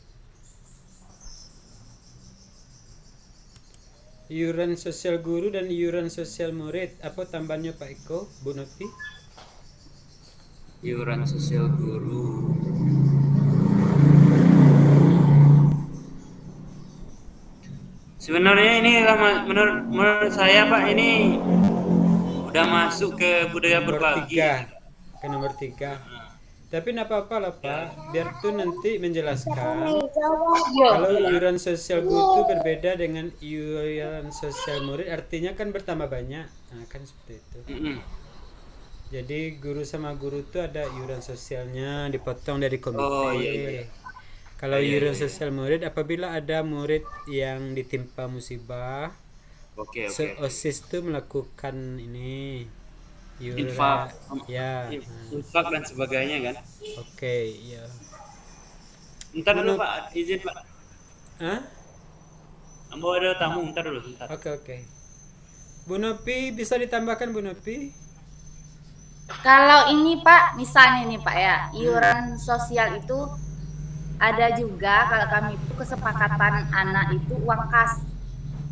Iuran sosial guru dan iuran sosial murid. Apa tambahannya Pak Eko, Bu Nopi? Iuran sosial guru. Sebenarnya ini menurut saya Pak, ini udah masuk ke budaya berbagi. Ke nomor 3. Tapi tidak apa-apa lah Pak, biar tuh nanti menjelaskan kalau iuran sosial guru itu berbeda dengan iuran sosial murid, artinya kan bertambah banyak. Nah, kan seperti itu. Jadi guru sama guru itu ada iuran sosialnya dipotong dari komite. Kalau iuran sosial murid, apabila ada murid yang ditimpa musibah, OSIS itu melakukan ini infak, ya, infak dan sebagainya kan. Oke, ya. Ntar dulu Pak, izin Pak. Ambo ada tamu, ntar dulu. Oke. Bu Nopi bisa ditambahkan Bu Nopi? Kalau ini Pak, misalnya nih Pak ya, iuran sosial itu ada juga kalau kami itu kesepakatan anak itu uang kas.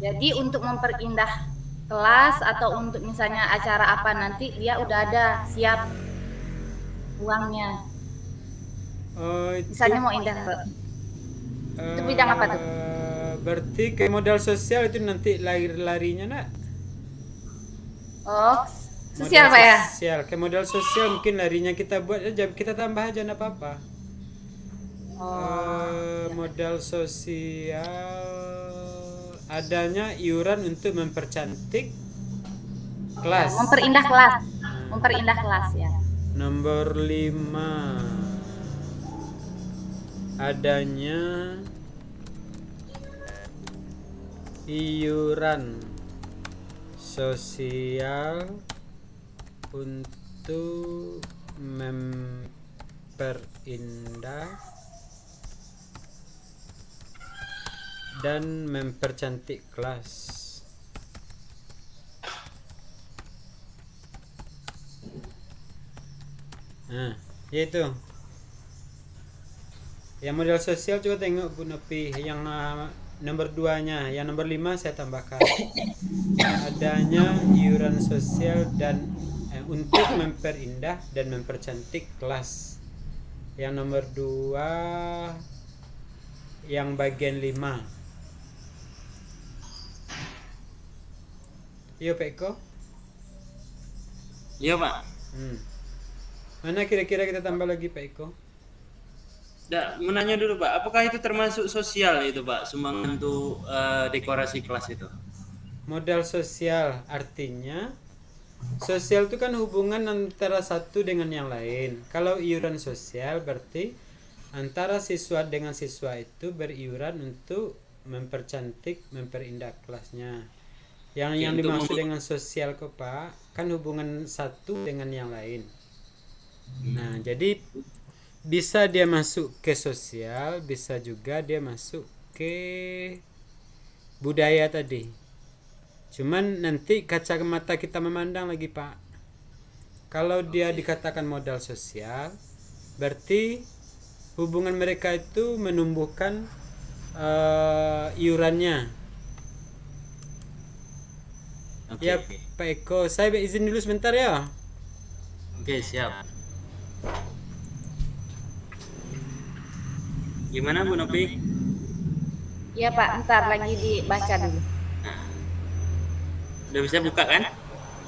Jadi untuk memperindah kelas atau untuk misalnya acara apa nanti dia udah ada siap uangnya. Misalnya mau indah itu bidang apa tuh? Berarti ke modal sosial itu nanti larinya nak? Oh, sosial Pak ya? Sosial, ke modal sosial mungkin larinya kita buat aja, kita tambah aja enggak apa-apa. Modal sosial adanya iuran untuk mempercantik kelas. Memperindah kelas. Memperindah kelas ya. Nomor 5 adanya iuran sosial untuk memperindah dan mempercantik kelas. Nah, yaitu yang modal sosial coba tengok Bu Nopi yang nomor 2-nya, yang nomor 5 saya tambahkan. Adanya iuran sosial dan untuk memperindah dan mempercantik kelas. Yang nomor 2 yang bagian 5. Iya Pak Eko? Iya Pak. Mana kira-kira kita tambah lagi Pak Eko? Menanya dulu Pak, apakah itu termasuk sosial itu Pak, sumbangan untuk dekorasi kelas itu? Modal sosial artinya sosial itu kan hubungan antara satu dengan yang lain. Kalau iuran sosial berarti antara siswa dengan siswa itu beriuran untuk mempercantik, memperindah kelasnya. Yang dimaksud dengan sosial kok Pak, kan hubungan satu dengan yang lain. Nah, jadi bisa dia masuk ke sosial, bisa juga dia masuk ke budaya tadi. Cuman nanti kacamata kita memandang lagi Pak. Kalau dia dikatakan modal sosial, berarti hubungan mereka itu menumbuhkan iurannya. Ya Pak Eko, saya izin dulu sebentar ya. Oke, siap. Gimana Bu Nopi? Iya Pak, ntar lagi dibaca dulu. Udah bisa buka kan?